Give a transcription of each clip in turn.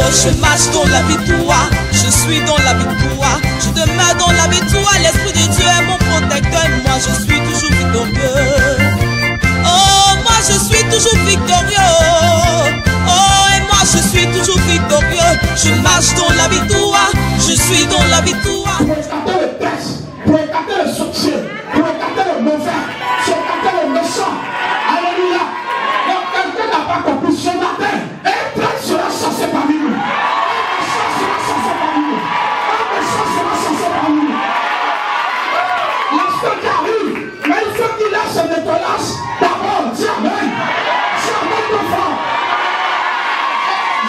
Je marche dans la victoire, je suis dans la victoire, je demeure dans la victoire. L'Esprit de Dieu est mon protecteur et moi je suis toujours victorieux. Oh, moi je suis toujours victorieux. Oh, et moi je suis toujours victorieux. Je marche dans la victoire, je suis dans la victoire. Pour écarter le texte, pour écarter le sorcier, pour écarter le mauvais, pour écarter le méchant. Alléluia. Donc quelqu'un n'a pas compris ce matin. Un prêtre sera censé parmi nous. Un méchant sera censé parmi nous. Un méchant sera censé parmi nous. L'aspect qui arrive, mais il faut qu'il laisse son étonnance. D'abord, dis amen. Dis amen de fort.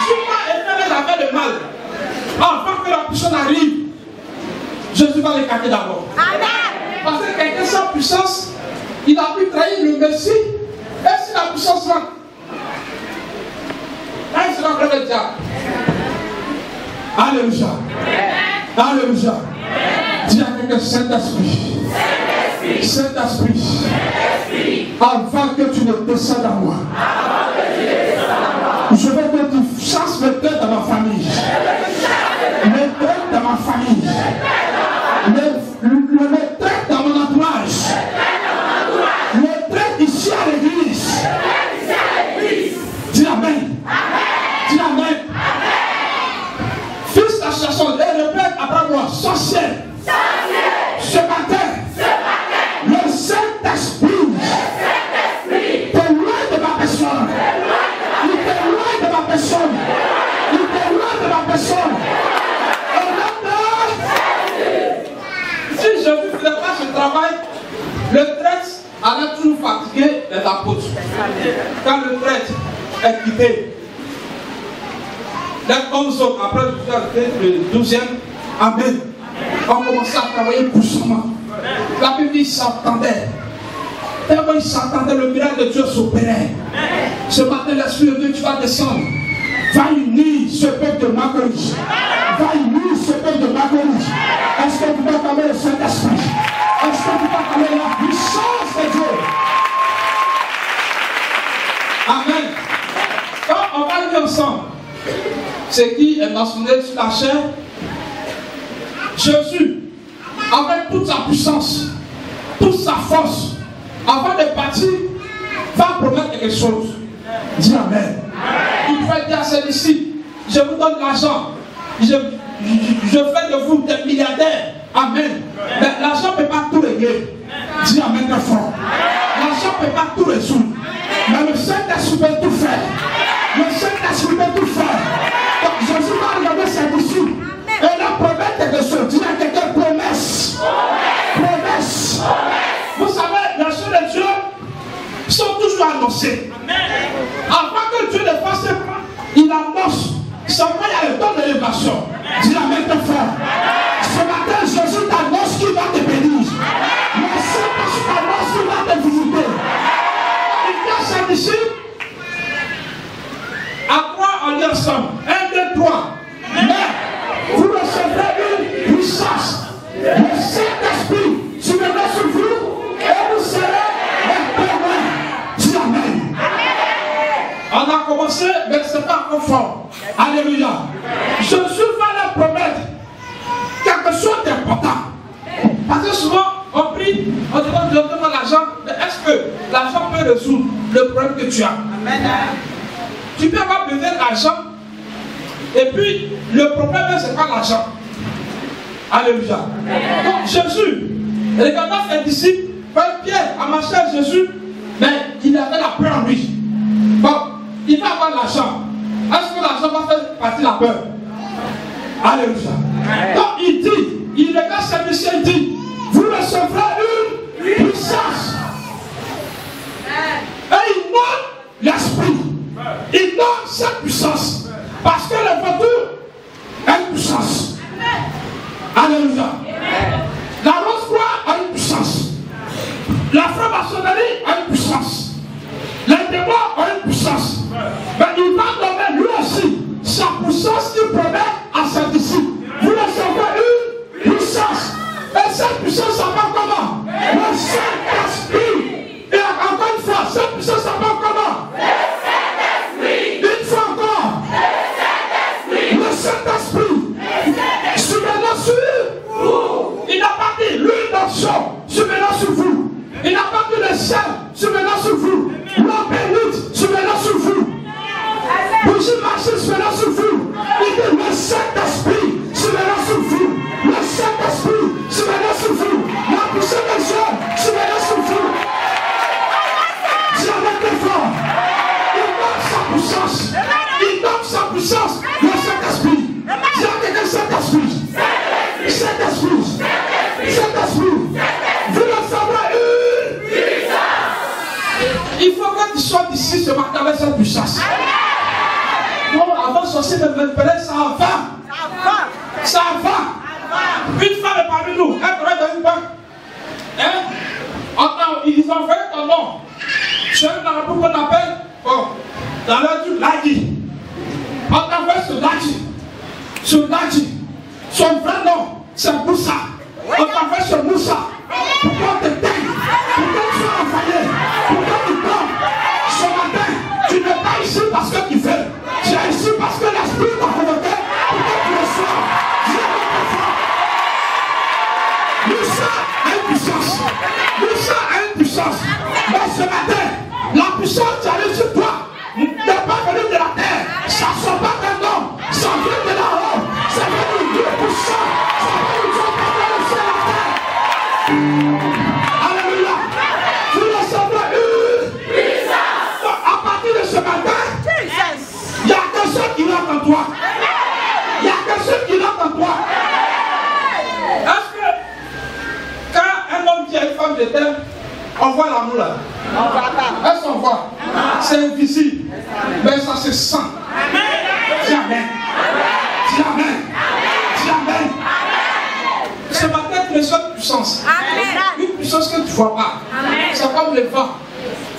Juma éternel avait le mal. Avant que la puissance arrive, Jésus va l'écarter d'abord. Amen. Parce que quelqu'un sans puissance, il a pu trahir le Messie. Et si la puissance rentre, là il sera près du diable. Alléluia. Alléluia. Dis à quelqu'un, Saint-Esprit. Saint-Esprit. Avant que tu ne descendes à moi, je veux que tu chasses le tête dans ma famille. Le tête dans ma famille. Le tête dans mon entourage. Le tête ici à l'église. Dis amen. Dis amen. Fils la chanson, et répète après moi, sorcière. Ce matin, le Saint-Esprit t'est loin de ma personne. Il t'est loin de ma personne. Il t'est loin de ma personne. Si je ne faisais pas ce travail, le traître allait toujours fatiguer les apôtres. Quand le traître est quitté, les 11 autres, après le 12e, amen, ont commencé à travailler puissamment. La Bible dit qu'ils s'entendaient. Tellement ils s'entendaient, le miracle de Dieu s'opérait. Ce matin, l'Esprit de Dieu, tu vas descendre. Va unir ce peuple de Macoris. Va unir ce peuple de Macoris. Est-ce que tu vas calmer le Saint-Esprit? Est-ce que tu vas calmer la puissance de Dieu? Amen. Quand on va lire ensemble ce qui est mentionné sur la chair, Jésus, avec toute sa puissance, toute sa force, avant de partir, va promettre quelque chose. Dis amen. Il va dire à ses disciples, je vous donne l'argent, je fais de vous des milliardaires. Amen. Mais l'argent ne peut pas tout régler. Dis amen très fort. L'argent ne peut pas tout résoudre. Mais le Saint-Esprit peut tout faire. Le Saint-Esprit peut tout faire. Donc Jésus va regarder ses disciples et leur promettre quelque chose. Dis à quelqu'un, promesse. Promesse. Vous savez, les choses de Dieu sont toujours annoncées. Avant que Dieu ne fasse pas, il annonce. Seulement il y a le temps de l'élévation. Dis amen très fort. Ce matin, Jésus t'annonce qu'il va te bénir. Le Saint-Esprit t'annonce qu'il va te visiter. Il dit à ses disciples, à 3 on lit ensemble. 1, 2, 3. Mais vous recevrez une puissance. Le Saint-Esprit se mettra sur vous et vous serez les témoins. Dis amen. On a commencé, mais ce n'est pas encore fort. Alléluia. Jésus va leur promettre quelque chose d'important. Parce que souvent, on prie, on demande l'argent, mais est-ce que l'argent peut résoudre le problème que tu as? Amen. Tu peux avoir besoin d'argent, et puis le problème, c'est pas l'argent. Alléluia. Donc Jésus, regardant ses disciples, Pierre a marché à Jésus, mais il avait la peur en lui. Bon, il va avoir l'argent. Est-ce que l'argent va faire partie de la peur? Alléluia. Donc il dit, il regarde ses disciples, il dit, vous recevrez une puissance. Et il donne l'esprit. Il donne cette puissance. Parce que le vautour a une puissance. Alléluia. La rose-croix a une puissance. La franc-maçonnerie a une puissance. Les démons ont une puissance. Mais il va donner lui aussi sa puissance qu'il promet à ses disciples. Vous recevez une puissance. Et cette puissance s'appelle comment? Le Saint-Esprit. Et encore une fois, cette puissance s'appelle comment? Le Saint-Esprit. Une fois encore. Le marchez sur maintenant sur vous. Il dit le Saint-Esprit sur maintenant sur vous. Le Saint-Esprit sur maintenant sur vous. La puissance des hommes sur maintenant sur vous. Jamais plus fort. Il donne sa puissance. Il donne sa puissance. Le Saint-Esprit. Dis à quelqu'un Saint-Esprit. Saint-Esprit. Saint-Esprit. Vous le saurez une puissance. Il faut que tu sois d'ici ce matin avec cette puissance. Non, avant de sortir de m'interpeller, ça va. Ça va. Une femme est parmi nous. Elle travaille dans une banque. Ils ont fait ton nom. C'est un marabout qu'on appelle, dans leur truc, Ladi. On appelle ce Ladi. Ce Ladi. Son vrai nom, c'est Moussa. On appelle ce Moussa. Pourquoi on te teigne? Pourquoi tu sois envoyé? Pourquoi tu tombes? Ce matin, tu n'es pas ici parce que tu veux. Tu es ici parce que l'Esprit t'a convoqué pour que tu le sois. Moussa a une puissance. Moussa a une puissance. Mais ce matin, la puissance qui arrive sur toi n'est pas venue de la terre. Ça ne sort pas d'un homme. Ça vient de là-haut. Ça vient du Dieu puissant. Ça vient du Dieu qui a fait le ciel et la terre. Alléluia. Vous recevez une puissance. À partir de ce matin, il y a quelque chose qui rentre en toi. Il y a quelque chose qui rentre en toi. Est-ce que quand un homme dit à une femme de terre, on voit l'amour là? On voit pas. Est-ce qu'on voit? C'est invisible. Mais ça se sent. Dis Amen. Dis Amen. Dis Amen. Ce matin, tu reçois une puissance. Une puissance que tu ne vois pas. C'est comme le vent.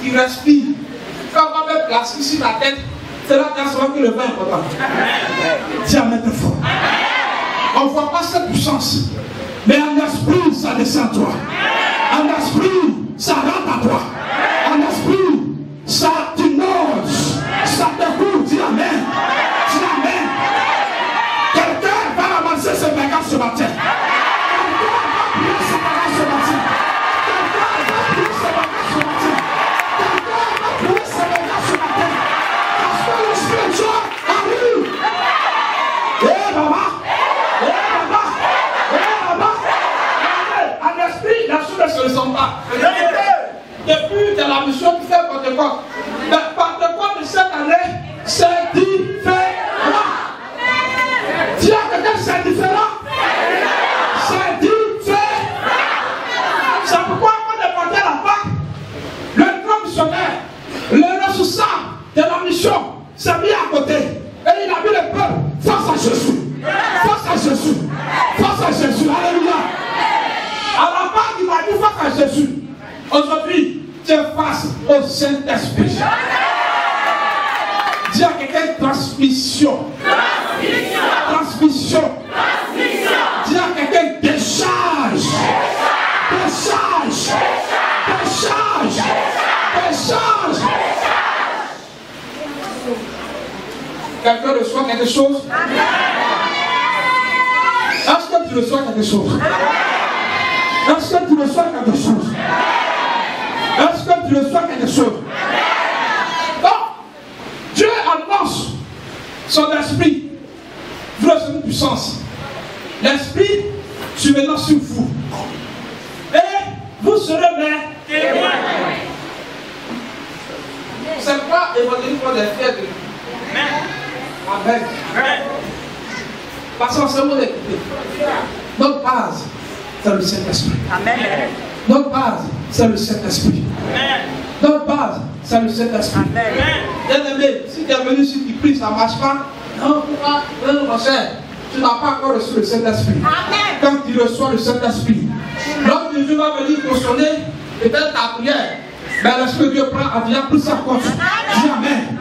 Tu respires. Quand on va mettre place ici sur la tête, c'est là que tu as que le vent est important. Dis Amen de fort. On ne voit pas cette puissance. Mais en esprit, ça descend à toi. En esprit, ça rentre à toi. En esprit, ça t'inonde. Ça te coule. Dis Amen. Dis Amen. Quelqu'un va ramasser ce bagage ce matin. Quelqu'un va prier ce bagage ce matin. Quelqu'un va prier ce bagage ce matin. Quelqu'un va prier ce bagage ce matin. Parce que le spirituel arrive. Eh maman. En esprit, la chose ne se ressent pas. Depuis de la mission qui fait Pentecôte. Mais Pentecôte de cette année, c'est différent. Dis à quelqu'un, c'est différent. C'est différent. C'est pourquoi on est parti à la Pâque. Le grand missionnaire, le responsable de la mission, s'est mis à côté. Et il a mis le peuple face à Jésus. Face à Jésus. Face à Jésus. Alléluia. À la Pâque, il a dit face à Jésus. Aujourd'hui, tu es face au Saint-Esprit. Dis à quelqu'un transmission. Transmission. Dis à quelqu'un décharge. Décharge. Décharge. Décharge. Quelqu'un reçoit quelque chose? Est-ce que tu reçois quelque chose? Est-ce que tu reçois quelque chose? Est-ce que tu reçois quelque chose? Donc, Dieu annonce son esprit. Vous recevez une puissance. L'esprit sur maintenant sur vous. Et vous serez mes témoins. C'est pas évangélique pour des fiers de Amen. Parce qu'on se mot d'écouter. Notre base, c'est le Saint-Esprit. Amen. Notre base, c'est le Saint-Esprit. Notre base, c'est le Saint-Esprit. Bien-aimé, si tu es venu ici, tu pries, ça ne marche pas. Non, pourquoi? Non, mon cher, tu n'as pas encore reçu le Saint-Esprit. Quand tu reçois le Saint-Esprit, l'homme de Dieu va venir cautionner peut-être ta prière. Mais l'Esprit de Dieu prend à venir plus sa cause. Dis Amen.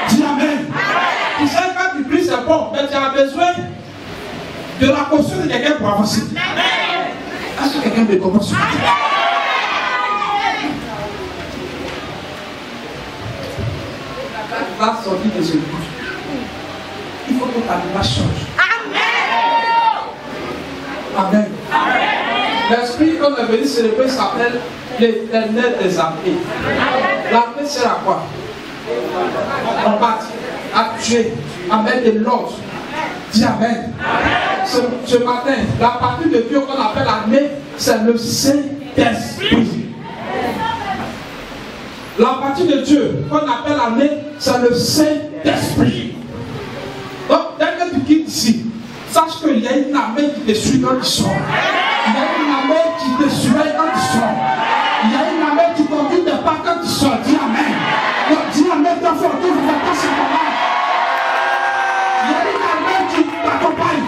Dis Amen. Tu sais, quand tu pries, c'est bon, mais tu as besoin de la caution de quelqu'un pour avancer. Est-ce que quelqu'un me comprend ce matin? La va sortir de ce but. Il faut que ta vie change. Amen. L'esprit qu'on est venu célébrer s'appelle l'Éternel des armées. L'armée sert à quoi? On bâtit. à tuer, à mettre de l'ordre. Dis Amen. Ce matin, la partie de Dieu qu'on appelle l'armée, c'est le Saint-Esprit. La partie de Dieu qu'on appelle l'armée, c'est le Saint-Esprit. Donc, dès que tu quittes ici, sache qu'il y a une armée qui te suit quand tu sors. Il y a une armée qui te surveille quand tu sors. Il y a une armée qui conduit tes pas quand tu sors. Dis Amen. Donc, dis Amen, ton frère, tu ne vas pas se combattre. Il y a une armée qui t'accompagne.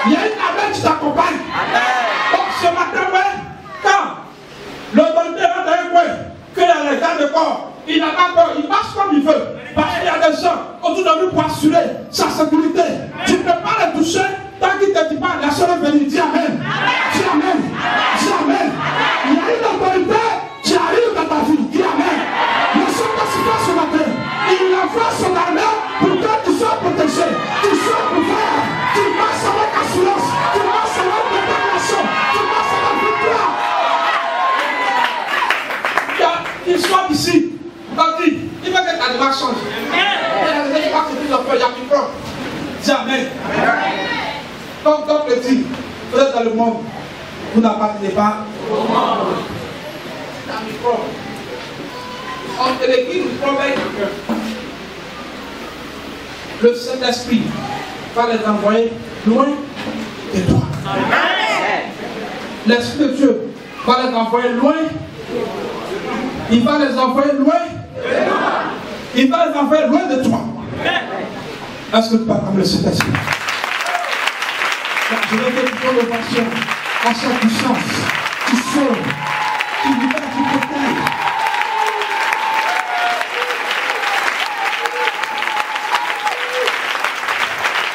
Il y a une armée qui t'accompagne. Donc, ce matin, ouais, quand l'autorité va dans un coin, qu'il y a les gars de corps, il n'a pas peur, il marche comme il veut. Parce qu'il y a des gens autour de lui pour assurer sa sécurité. Tu ne peux pas les toucher tant qu'il ne te dit pas, la seule est venue. Dis Amen. Dis Amen. Dis Amen. Il y a une autorité qui arrive dans ta vie. Dis Amen. Le Saint-Esprit ce matin, il envoie son armée pour que tu sois protégé. Tu sois couvert. Tu marches avec assurance. Tu marches avec détermination. Tu marches avec victoire. Qu'il soit ici. Il va que ta démarche change. Il y a plus fort. Dis Amen. Comme petit, vous êtes dans le monde, vous n'appartenez pas au monde. C'est un micro. Entre l'église du prophète, le Saint-Esprit va les envoyer loin de toi. L'Esprit de Dieu va les envoyer loin. Il va les envoyer loin. Il va les envoyer loin de toi. Est-ce que tu parles comme le Saint-Esprit? Je vais te dire l'ovation à sa puissance. Tu sauves, tu libères, tu protèges.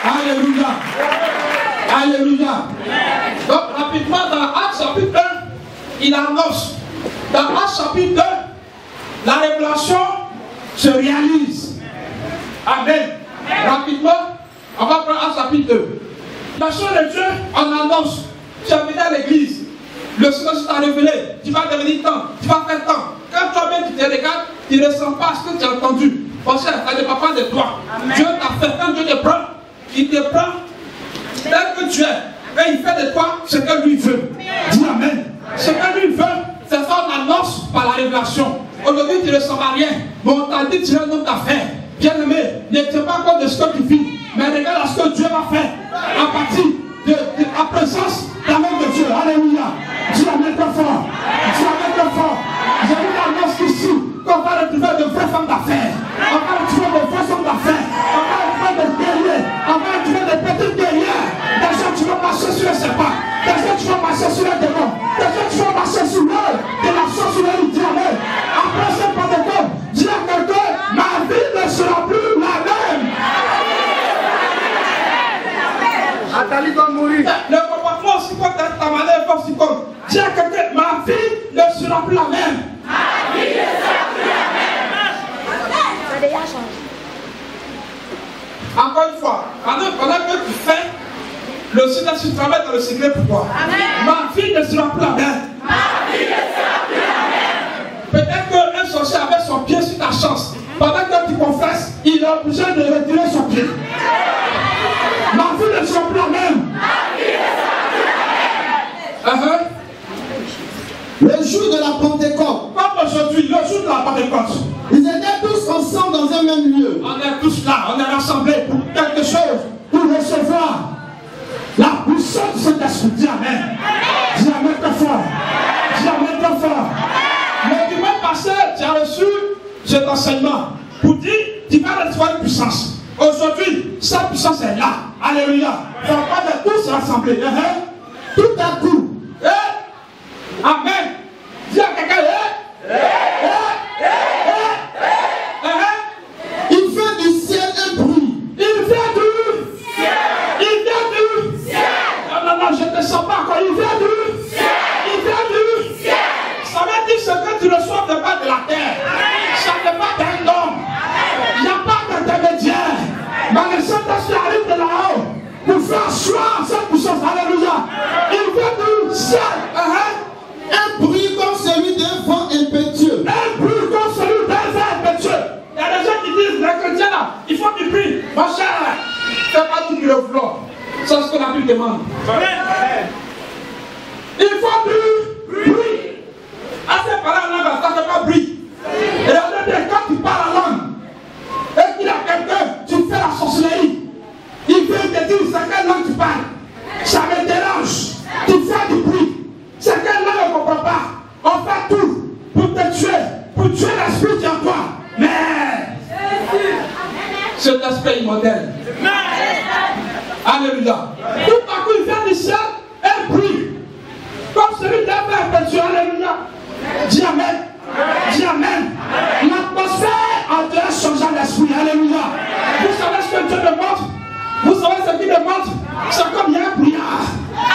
Alléluia. Alléluia. Donc rapidement dans Actes chapitre 1, il annonce. Dans Actes chapitre 2, la révélation se réalise. Amen. Rapidement, on va prendre Actes chapitre 2. La chose de Dieu, on annonce. Tu as venu à l'église. Le Seigneur t'a révélé. Tu vas devenir temps. Tu vas faire temps. Quand toi-même tu te regardes, tu ne ressens pas ce que tu as entendu. Parce que ça ne dépend pas de toi. Amen. Dieu t'a fait. Quand Dieu te prend, il te prend tel que tu es. Et il fait de toi ce que lui veut. Dis Amen. Ce que lui veut, c'est ça on annonce par la révélation. Aujourd'hui, tu ne ressens rien. Mais on t'a dit tu es un homme d'affaires. Bien-aimé, ne tiens pas compte de ce que tu vis. Mais regarde à ce que Dieu va faire à partir de la présence de l'amour de Dieu. Alléluia. Dis Amen très fort. Dis Amen très fort. J'ai une annonce ici qu'on va retrouver de vraies femmes d'affaires. On va retrouver de vraies hommes d'affaires. On va retrouver des guerriers. On va retrouver des petites guerrières. Des gens qui vont marcher sur les serpents. Des gens qui vont marcher sur les démons. Des gens qui vont marcher sur l'œil de la sorcellerie. Dis Amen. Après ce Pentecôte, dis à quelqu'un, ma vie ne sera plus la même. Atali doit mourir. Le comportement aussi comme ta manière est aussi comme. Dis à quelqu'un, ma vie ne sera plus la même. Ma vie ne sera plus la même. Ça a déjà changé. Encore une fois, pendant que tu fais, le Saint-Esprit travaille dans le secret pour toi. Ma vie ne sera plus la même. Ma vie ne sera plus la même. Peut-être qu'un sorcier avait son pied sur ta chance. Pendant que tu confesses, il est obligé de retirer son pied. Ma vie ne sera plus la même. Ma vie ne sera plus la même. Le jour de la Pentecôte. Comme aujourd'hui, le jour de la Pentecôte. Ils étaient tous ensemble dans un même lieu. On est tous là, on est rassemblés pour quelque chose, pour recevoir la puissance de cet esprit. Dis Amen. Dis Amen très fort. Dis Amen très fort. Le dimanche passé, tu as reçu cet enseignement pour dire tu vas recevoir une puissance. Aujourd'hui, sa puissance est là. Alléluia. On va tous rassemblés. Tout à coup. Amen. Dis à quelqu'un. Il fait du ciel un bruit. Il vient du ciel. Il vient du ciel. Non, je ne te sens pas encore. Il vient du ciel. Il vient du ciel. Ça veut dire ce que tu reçois de bas de la terre. Ça ne pas d'un homme. Il n'y a pas d'intermédiaire. Mais le Saint-Esprit arrive de là-haut pour faire choix cette puissance. Alléluia. Il vient du ciel. Un bruit comme celui d'un vent impétueux. Un bruit comme celui d'un vent impétueux. Il y a des gens qui disent, les chrétiens là, il faut du prix. Mon cher, fais pas tout le vlog. C'est ce que la Bible demande. Il faut du bruit. Assez parler en langue, ça ne fait pas bruit. Et quand tu parles en langue, et qu'il y a quelqu'un, tu fais la sorcellerie. Il vient te dire c'est quelle langue tu parles. Ça me dérange. Tu fais du bruit. C'est quelle langue on ne comprend pas. On fait tout pour te tuer, pour tuer l'esprit qui est en toi. Mais cet aspect immortel. Alléluia. Tout à coup, il vient du ciel, un bruit. Comme celui d'un père perpétuel. Alléluia. Dis Amen. Dis Amen. L'atmosphère en Dieu changeant l'esprit. Alléluia. Vous savez ce que Dieu demande? Vous savez ce qu'il demande? C'est comme il y a un brouillard.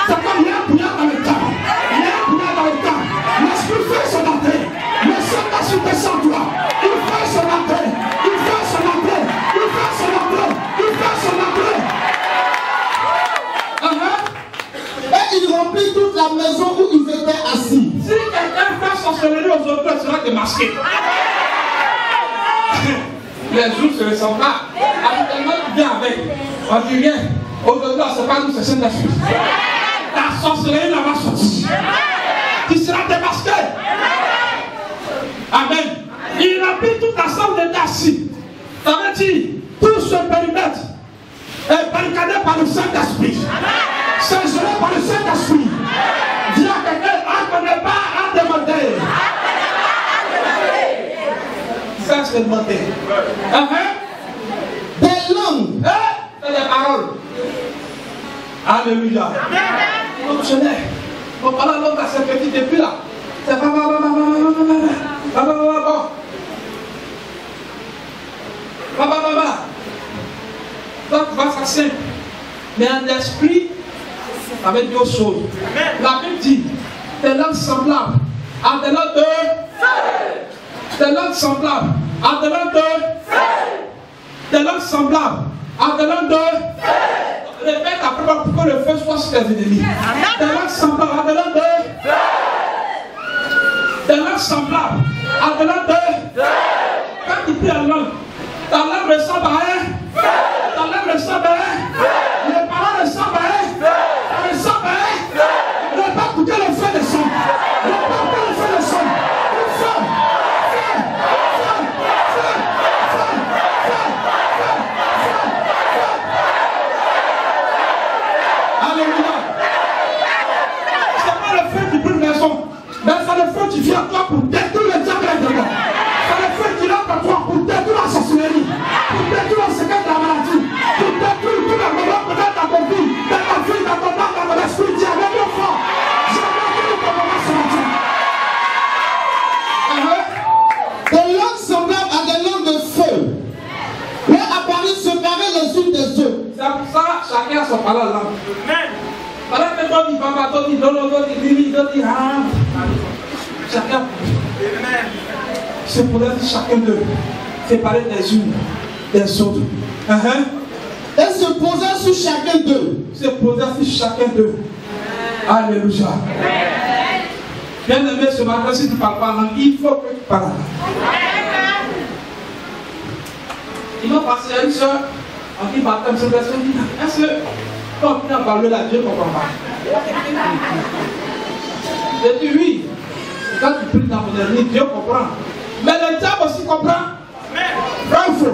C'est comme il y a un brouillard dans le temps. Il y a un brouillard dans le temps. L'esprit fait son entrée. Le Saint-Esprit descend toi. Il fait son entrée. Il fait son entrée. Il fait son entrée. Il fait son entrée. Et il remplit toute la maison où ils étaient assis. Si quelqu'un fait sorcellerie aux autres, il sera démasqué. Les jours se ressemblent pas. Habituellement, tu viens avec. On dit rien. Aujourd'hui, c'est pas nous, c'est Saint-Esprit. La sorcellerie là va sortir. Tu seras démasqué. Amen. Il remplit toute la salle d'état assis. Ça veut dire, tout ce périmètre est barricadé par le Saint-Esprit. C'est géré par le Saint-Esprit. Dis à quelqu'un, on ne connaît pas à demander. Ça, c'est demander. Des langues. C'est des paroles. Alléluia. Donc, je n'ai. On parle à l'homme à ce petit depuis là. C'est pas bon. Donc, tu vas s'asseoir. Mais en esprit, avec deux choses. La Bible dit, des langues semblables à des langues de feu. Des langues semblables à des langues de feu. Des langues semblables à des langues de feu. Répète après pour que le feu soit sur tes ennemis. Des langues semblables à des langues de feu. Des langues semblables à des langues de feu. Quand tu pries en langue, ta langue ressemble à un. Ta langue ressemble à un. Les paroles ressemblent à un. Ta ressemble à un. Ne pas écouter le feu des sons. Ne pas écouter le feu des sons. Le feu. Alléluia. C'est pas le feu qui brûle les sons, mais c'est le feu qui vient à toi pour détruire le diable dedans. C'est le feu qui vient à toi pour détruire la sorcellerie, pour détruire le secret de la maladie, pour détruire tout le moment que dans ta vie, dans ta vie, dans ton âme, dans ton esprit. Dis avec mon fort. J'ai entendu ton moment ce matin. Des langues semblables à des langues de feu. Leur apparut séparées les unes des autres. C'est pour ça chacun a son parole là. Pendant que toi dis papa, toi dis non, toi dis Lili, toi dis ah. Chacun. C'est pour dire chacun d'eux. Séparer les unes des autres. Et se posant sur chacun d'eux. Se poser sur chacun d'eux. Alléluia. Bien aimé, ce matin, si tu ne parles pas en langue, il faut que tu parles en langue. Il m'a passé à une soeur, en qui baptême, cette personne dit, est-ce que quand tu as parlé là, Dieu ne comprend pas? J'ai dit oui. Quand tu pries dans mon dernier, Dieu comprend. Mais le diable aussi comprend. Bravo.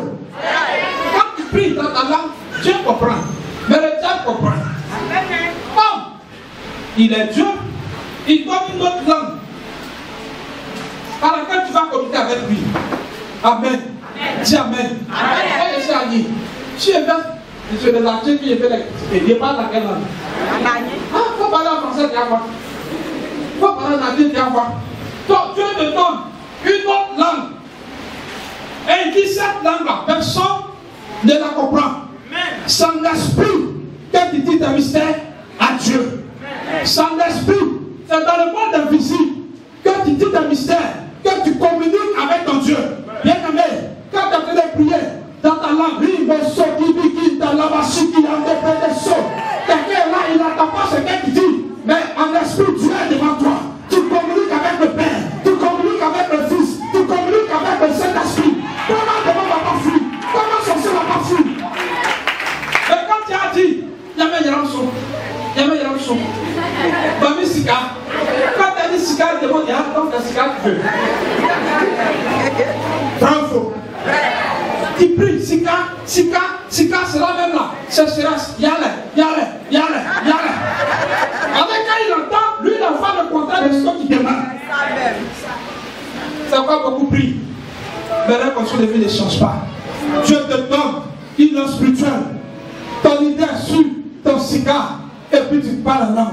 Quand tu pries dans ta langue, Dieu comprend. Mais le diable comprend. Comme il est Dieu, il donne une autre langue par laquelle tu vas communiquer avec lui. Amen. Dis Amen. Et je suis dit, tu es bien, je les actifs, puis je fais les. Il parle dans quelle langue? Ah, il faut parler en français, tu vas voir. Il faut parler en anglais, tu vas voir. Donc Dieu te donne une autre langue. Et il dit cette langue-là, personne ne la comprend. Sans l'esprit que tu dis tes mystères à Dieu. Sans l'esprit, c'est dans le monde invisible que tu dis tes mystères, que tu communiques avec ton Dieu. Bien aimé, quand tu as fait des prières dans ta langue, quelqu'un est là, il n'entend pas ce que tu dis, mais en esprit, Dieu est devant toi. Tu communiques avec le Père, tu communiques avec le Fils, tu communiques avec le Saint-Esprit. Comment devant va pas fuir? Comment sorcier va pas fuir? cigare, il demande, ah, donc la cigare tu veux. Bravo. Tu pries, Sika sera même là. Sécheresse, yale. Avec quand il entend, lui il envoie le contrat de ce qu'il demande. C'est quoi beaucoup pris. Mais la conscience de vie ne change pas. Dieu te donne une langue spirituelle. Ton idée est sur ton cigare. Et puis tu parles là.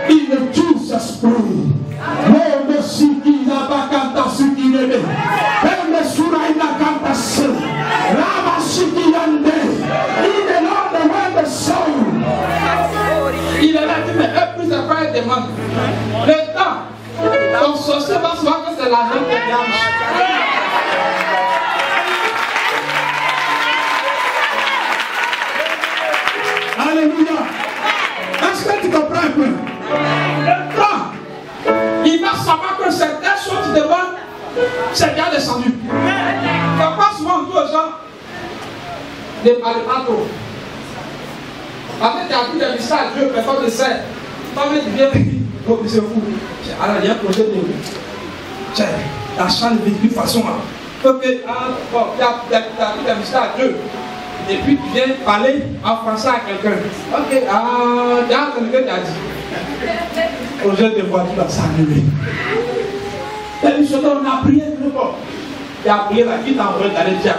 Il ne tue ce esprit. Même si il n'a pas qu'à s'il est. Même si il n'a qu'à s'il il est là, il me dit, plus c'est quoi il demande. Le temps, ton sorcier va se voir que c'est l'argent qui gagne. Alléluia. Est-ce que tu comprends un peu? Le temps, il va savoir que certaines choses tu demandes, c'est bien descendu. Pourquoi souvent on dit aux gens, ne parlez pas trop. Parce que tu as vu des messages à Dieu, personne ne sait. Toi, tu viens et dis, oh, c'est fou. Alors, il y a un projet de. Tiens, la chambre de véhicule façon. Ok, bon, tu as vu des messages à Dieu. Et puis tu viens parler en français à quelqu'un. Ok, tu as entendu ce que tu as dit. Projet de voiture va s'annuler. Et puis, on a prié, il a prié la qui t'a envoyé d'aller dire.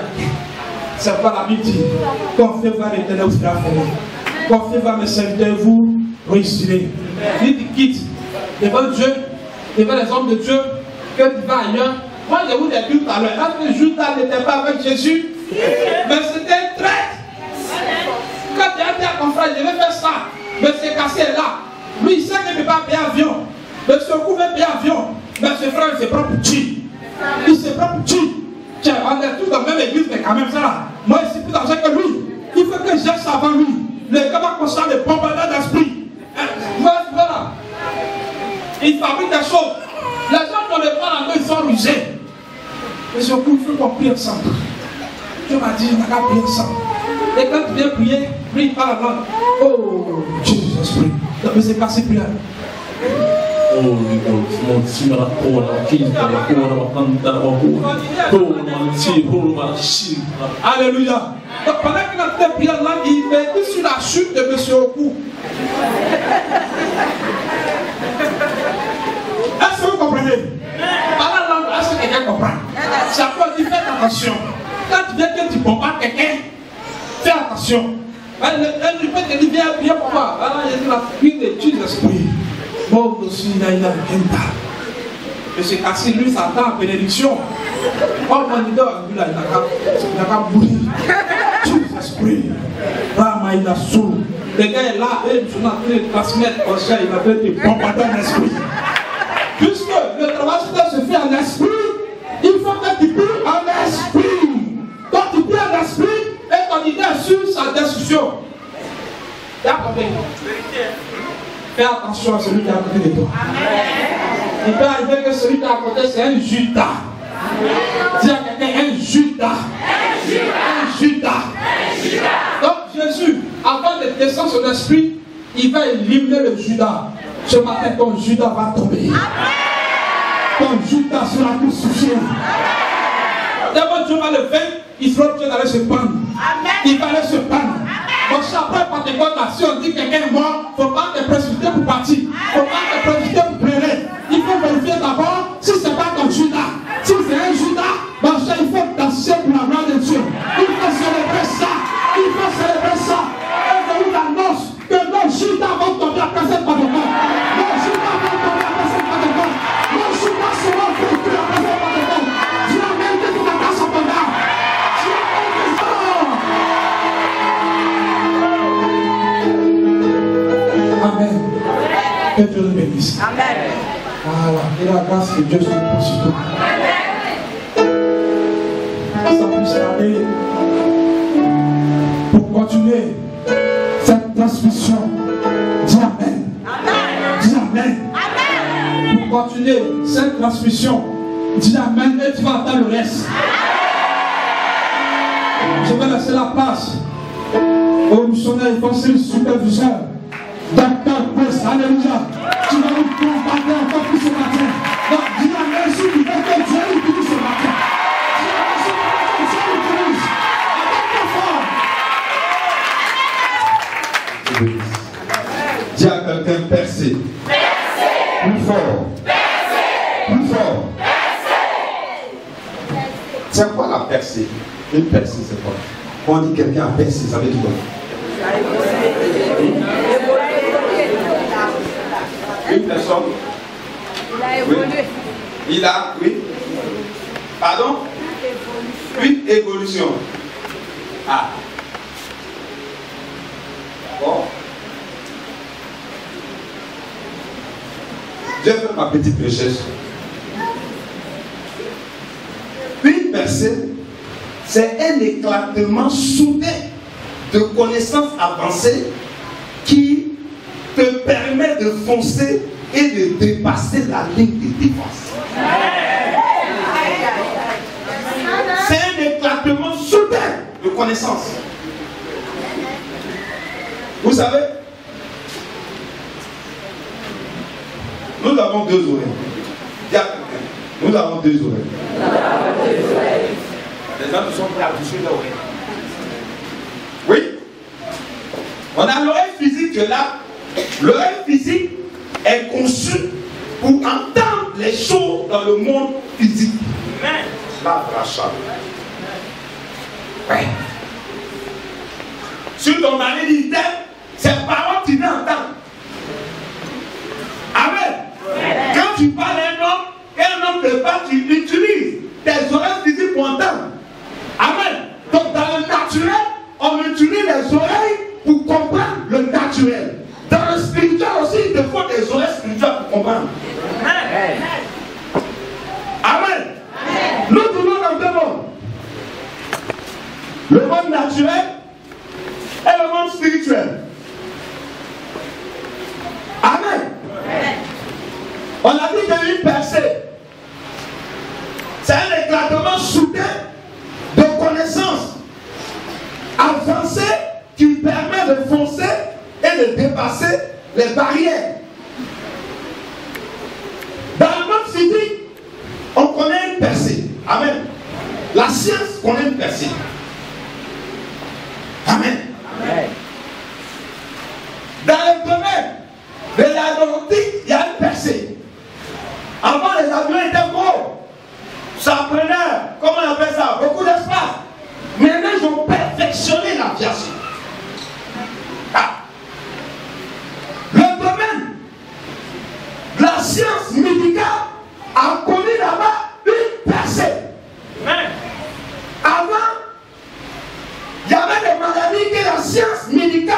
C'est pas la Bible dit. Confiez-vous à l'Éternel, vous serez fait. Confiez-vous à mes serviteurs, vous réussirez. Il dit quitte devant Dieu, devant les hommes de Dieu, que tu vas ailleurs. Moi, je vous l'ai dit tout à l'heure. Est-ce que Judas n'était pas avec Jésus? Mais c'était un traître. Quand tu as dit à ton frère, je vais faire ça, mais c'est cassé là. Lui, il sait qu'il ne peut pas payer avion. Mais ce coup veut payer avion. Mais ce frère, il se prend pour qui? Il se prend pour qui? Tiens, on est tous dans la même église, mais quand même ça là. Moi, je suis plus d'argent que lui. Il faut que j'aille avant lui. Le gars va consommer des bombardements d'esprit. Voilà. Il fabrique des choses. Les gens qui ont les bras en main, ils sont rusés. Mais surtout, il faut qu'on prie ensemble. Dieu m'a dit, on n'a qu'à prier ensemble. Et quand tu viens prier, prie par la langue. Oh, Jésus, esprit. Mais c'est cassé prière. Alléluia. Donc pendant qu'il a fait prière là, il était sur la chute de M. Oku. Est-ce que vous comprenez? Par la langue, est-ce que quelqu'un comprend? C'est à quoi il dit fais attention. Quand tu viens que tu bombardes quelqu'un, fais attention. Elle lui fait que tu viens prier pour moi. Alors il dit la prière de Dieu l'esprit. Bon, aussi, il a Monsieur Kassi, lui, s'attend à bénédiction. Oh, mon leader, il n'a qu'à bouger. Tout l'esprit. Rama, il a sous. Le gars est là, et je suis en train de transmettre au chien, il a fait des bombardements en esprit. Puisque le travail se fait en esprit, il faut que tu pries en esprit. Donc, tu pries en esprit, et ton idée est sur sa destruction. D'accord, fais attention à celui qui est à côté de toi. Amen. Il peut arriver que celui qui est à côté, c'est un Judas. Dis à quelqu'un, un Judas. Un Judas. Donc Jésus, avant de descendre son esprit, il va éliminer le Judas. Ce matin, ton Judas va tomber. Amen. Ton Judas sera crucifié. D'abord, Dieu va le vaincre, il fera Dieu d'aller se pendre. Il va aller se pendre. Donc, après Pentecôte, si on dit que quelqu'un est mort, il ne faut pas te précipiter pour partir. Il ne faut pas te précipiter pour pleurer. Il faut vérifier d'abord si ce n'est pas ton Judas. Si c'est un Judas, ben, il faut danser pour la gloire de Dieu. Il faut célébrer ça. Il faut célébrer ça. Et je vous annonce que nos Judas vont tomber après cette Pentecôte. Nos Judas vont tomber après cette Pentecôte. Nos Judas seront vécus après cette Pentecôte. Dieu a même dit que tu n'as son programme. Dieu a même dit ça. Amen. Que Dieu nous bénisse. Amen. Voilà. Et la grâce de Dieu soit pour tout. Ça puisse aller pour continuer cette transmission. Dis Amen. Amen. Dis Amen. Amen. Pour continuer cette transmission. Dis Amen et tu vas entendre le reste. Amen. Je vais laisser la place au missionnaire évangile superviseur. Docteur Chris, alléluia. Tu vas nous combattre encore plus ce matin. te bénisse. Dis à quelqu'un percer. Plus fort. Plus fort. C'est quoi la percée? Une percée, c'est quoi? Quand on dit quelqu'un a percé, ça veut dire quoi? Une personne. Il a évolué. Oui. Il a, oui. Pardon? Une évolution. Ah. Bon. J'ai fait ma petite recherche. Une percée, c'est un éclatement soudain de connaissances avancées qui te permet de foncer et de dépasser la ligne de défense. C'est un éclatement soudain de connaissances. Vous savez, nous avons deux oreilles. Nous avons deux oreilles. Les gens qui sont prêts à toucher l'oreille. Oui. On a l'oreille physique que là. L'oreille physique est conçue pour entendre les choses dans le monde physique. La rachat. Ouais. Sur ton mari dit t'aimes, c'est paroles que tu veux entendre. Amen. Quand tu parles à un homme te parle, tu utilises tes oreilles physiques pour entendre. Amen. Donc dans le naturel, on utilise les oreilles pour comprendre le naturel. Dans le spirituel aussi, il te faut des oreilles spirituelles pour comprendre. Amen. Amen. Nous vivons dans deux mondes. Le monde naturel et le monde spirituel. Amen. On a dit qu'il y a une percée. C'est un éclatement soudain de connaissances avancées qui permet de foncer et de dépasser les barrières. Dans le monde physique, on connaît une percée. Amen. La science connaît une percée. Amen. Amen. Dans le domaine de l'aéronautique, il y a une percée. Avant, les avions étaient gros. Ça prenait, comment on appelle ça, beaucoup d'espace. Maintenant, ils ont perfectionné l'aviation. Ah. Le domaine de la science médicale a connu là-bas une percée. Avant, il y avait des maladies que la science médicale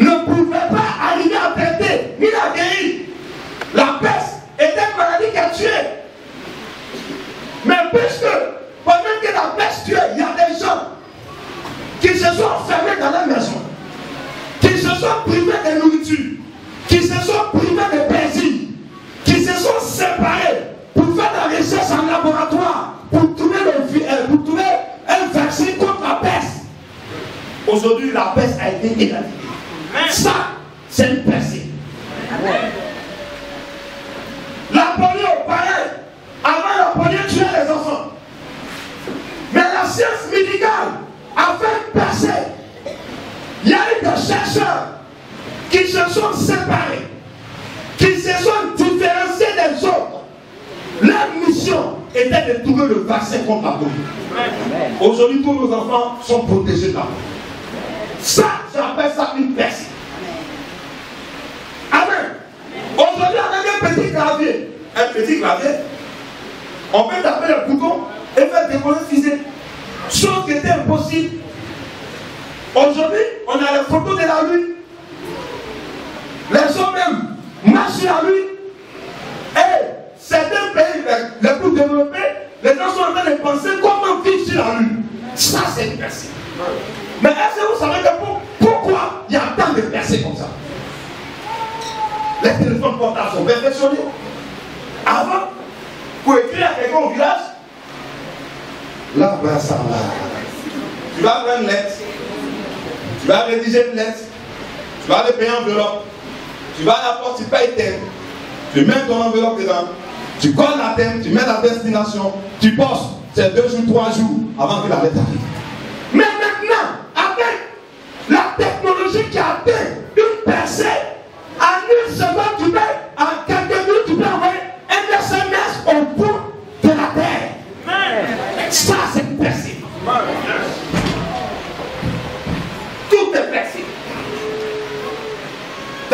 ne pouvait pas arriver à traiter, ni à guérir. La peste était une maladie qui a tué. Mais puisque pendant que la peste tue, il y a des gens qui se sont enfermés dans la maison, qui se sont privés de nourriture, qui se sont privés de plaisir, qui se sont séparés pour faire la recherche en laboratoire, pour trouver un vaccin contre la peste. Aujourd'hui, la peste a été éradiquée. Ça, c'est une percée. La polio, pareil. Avant, la polio tuait les enfants. Mais la science médicale a fait une percée. Il y a eu des chercheurs qui se sont séparés, qui se sont différenciés des autres. Leur mission était de trouver le vaccin contre la polio. Aujourd'hui, tous nos enfants sont protégés de la polio. Ça, j'appelle ça une percée. Amen. Aujourd'hui, on a un petit clavier. Un petit clavier. On peut taper le bouton et faire décoller le fusée. Chose qui était impossible. Aujourd'hui, on a les photos de la Lune. Les hommes même marchent sur la Lune. Et certains pays les plus développés, les gens sont en train de penser comment vivre sur la Lune. Ça, c'est une percée. Mais est-ce que vous savez que pourquoi il y a tant de percées comme ça? Les téléphones portables sont perfectionnés. Avant, pour écrire à quelqu'un au village, là, ça va. Tu vas prendre une lettre, tu vas rédiger une lettre, tu vas aller payer en enveloppe, tu vas à la porte, tu payes thème, tu mets ton enveloppe dedans, tu colles la thème, tu mets la destination, tu postes, c'est 2 jours, 3 jours avant que la lettre arrive. Mais maintenant, avec la technologie qui a atteint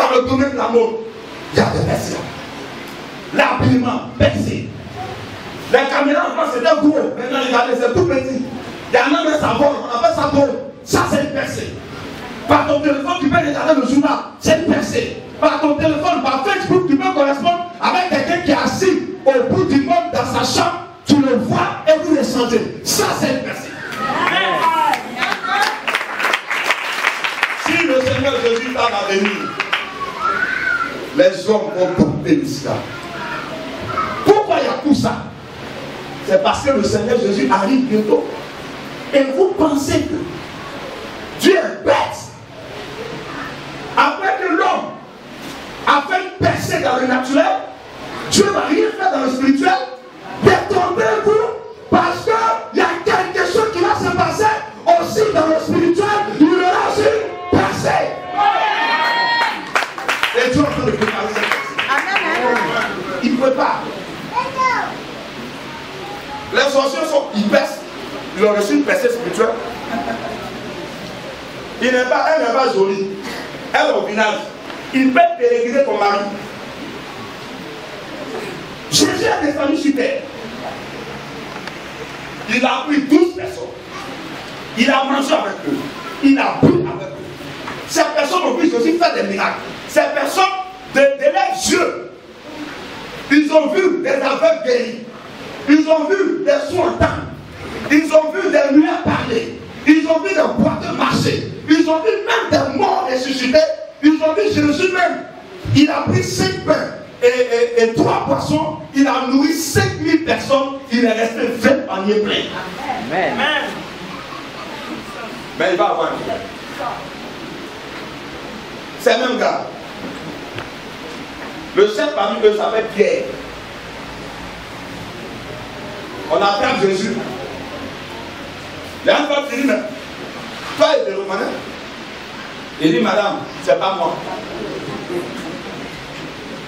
Dans le domaine de la mode, il y a des percées. L'habillement, percé. Les caméras en France, c'était gros. Maintenant, regardez, c'est tout petit. Il y en a même ça vole, on appelle ça gros. Ça, c'est une percée. Par ton téléphone, tu peux regarder le journal. C'est une percée. Par ton téléphone, par Facebook, tu peux correspondre avec quelqu'un qui est assis au bout du monde dans sa chambre. Tu le vois et vous échangez. Ça, c'est une percée. Si le Seigneur Jésus tarde à venir, les hommes vont tomber le ciel. Pourquoi il y a tout ça? C'est parce que le Seigneur Jésus arrive bientôt. Et vous pensez que Dieu est bête. Après que l'homme a fait une percée dans le naturel, Dieu va rien faire dans le spirituel. Détrompez-vous parce qu'il y a quelque chose qui va se passer aussi dans le spirituel. Il y aura aussi une percée. Et Dieu est en train de préparer cette percée. Il prépare. Les sorciers ils percent. Ils ont reçu une percée spirituelle. Elle n'est pas jolie. Elle est au village. Il peut pérégriner ton mari. Jésus a descendu sur terre. Il a pris 12 personnes. Il a mangé avec eux. Il a bu avec eux. Ces personnes ont pu aussi faire des miracles. Ces personnes, de leurs yeux, ils ont vu des aveugles guéris. Ils ont vu des sourds entendre. Ils ont vu des muets parler. Ils ont vu des boiteux marcher. Ils ont vu même des morts ressuscités. Ils ont vu Jésus même. Il a pris 5 pains et 3 poissons. Il a nourri 5000 personnes. Il est resté 20 paniers pleins. Amen. Mais il va avoir un problème. C'est le même gars. Le chef parmi eux s'appelle Pierre. On appelle Jésus. Il y a une femme qui dit, mais toi, il est romanais. Il dit, madame, c'est pas moi.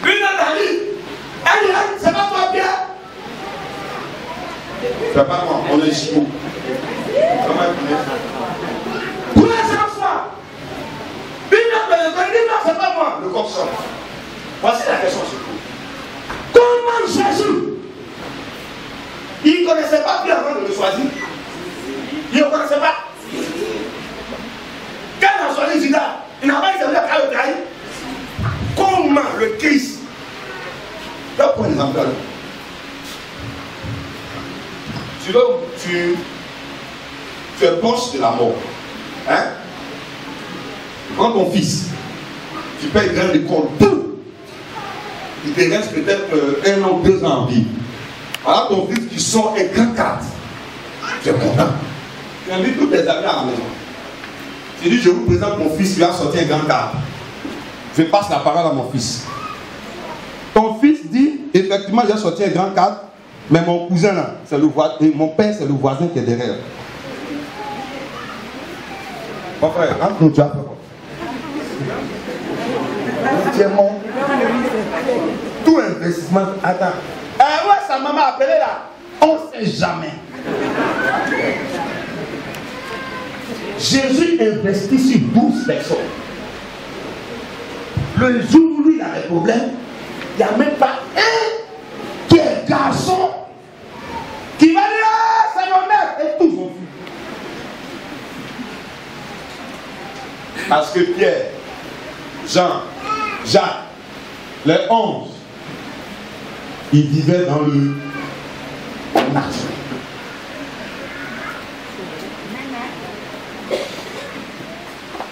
Une autre dit, elle dit, c'est pas toi, Pierre. C'est pas moi, on est jumeaux. Comment elle connaît? Troisième fois. Une autre dit, non, c'est pas moi. Le corps sort. Voici la question sur vous. Comment Jésus? Il ne connaissait pas Pierre avant de le choisir. Il ne connaissait pas. Quand il a choisi Judas, il n'a pas été à le trahir. Comment le Christ? Je vais prendre un exemple. Tu es proche de la mort. Hein? Tu prends ton fils. Tu payes une grande école. Tout. Il te reste peut-être 1 an, 2 ans en vie. Voilà ton fils qui sort un grand cadre. Tu es content. Tu invites tous tes amis à la maison. Tu dis, je vous présente mon fils qui a sorti un grand cadre. Je passe la parole à mon fils. Ton fils dit, effectivement, j'ai sorti un grand cadre, mais mon cousin là, c'est le voisin, et mon père, c'est le voisin qui est derrière. Mon frère, entre nous, tu as fait quoi? Tu es mon. Tout investissement. Attends. Ouais, sa maman a appelé là. On ne sait jamais. Jésus investit sur 12 personnes. Le jour où lui il a des problèmes, il n'y a même pas un qui est garçon qui va dire ah, c'est mon maître et tous vont fuir. Parce que Pierre, Jean, Jacques, les 11, ils vivaient dans le naturel.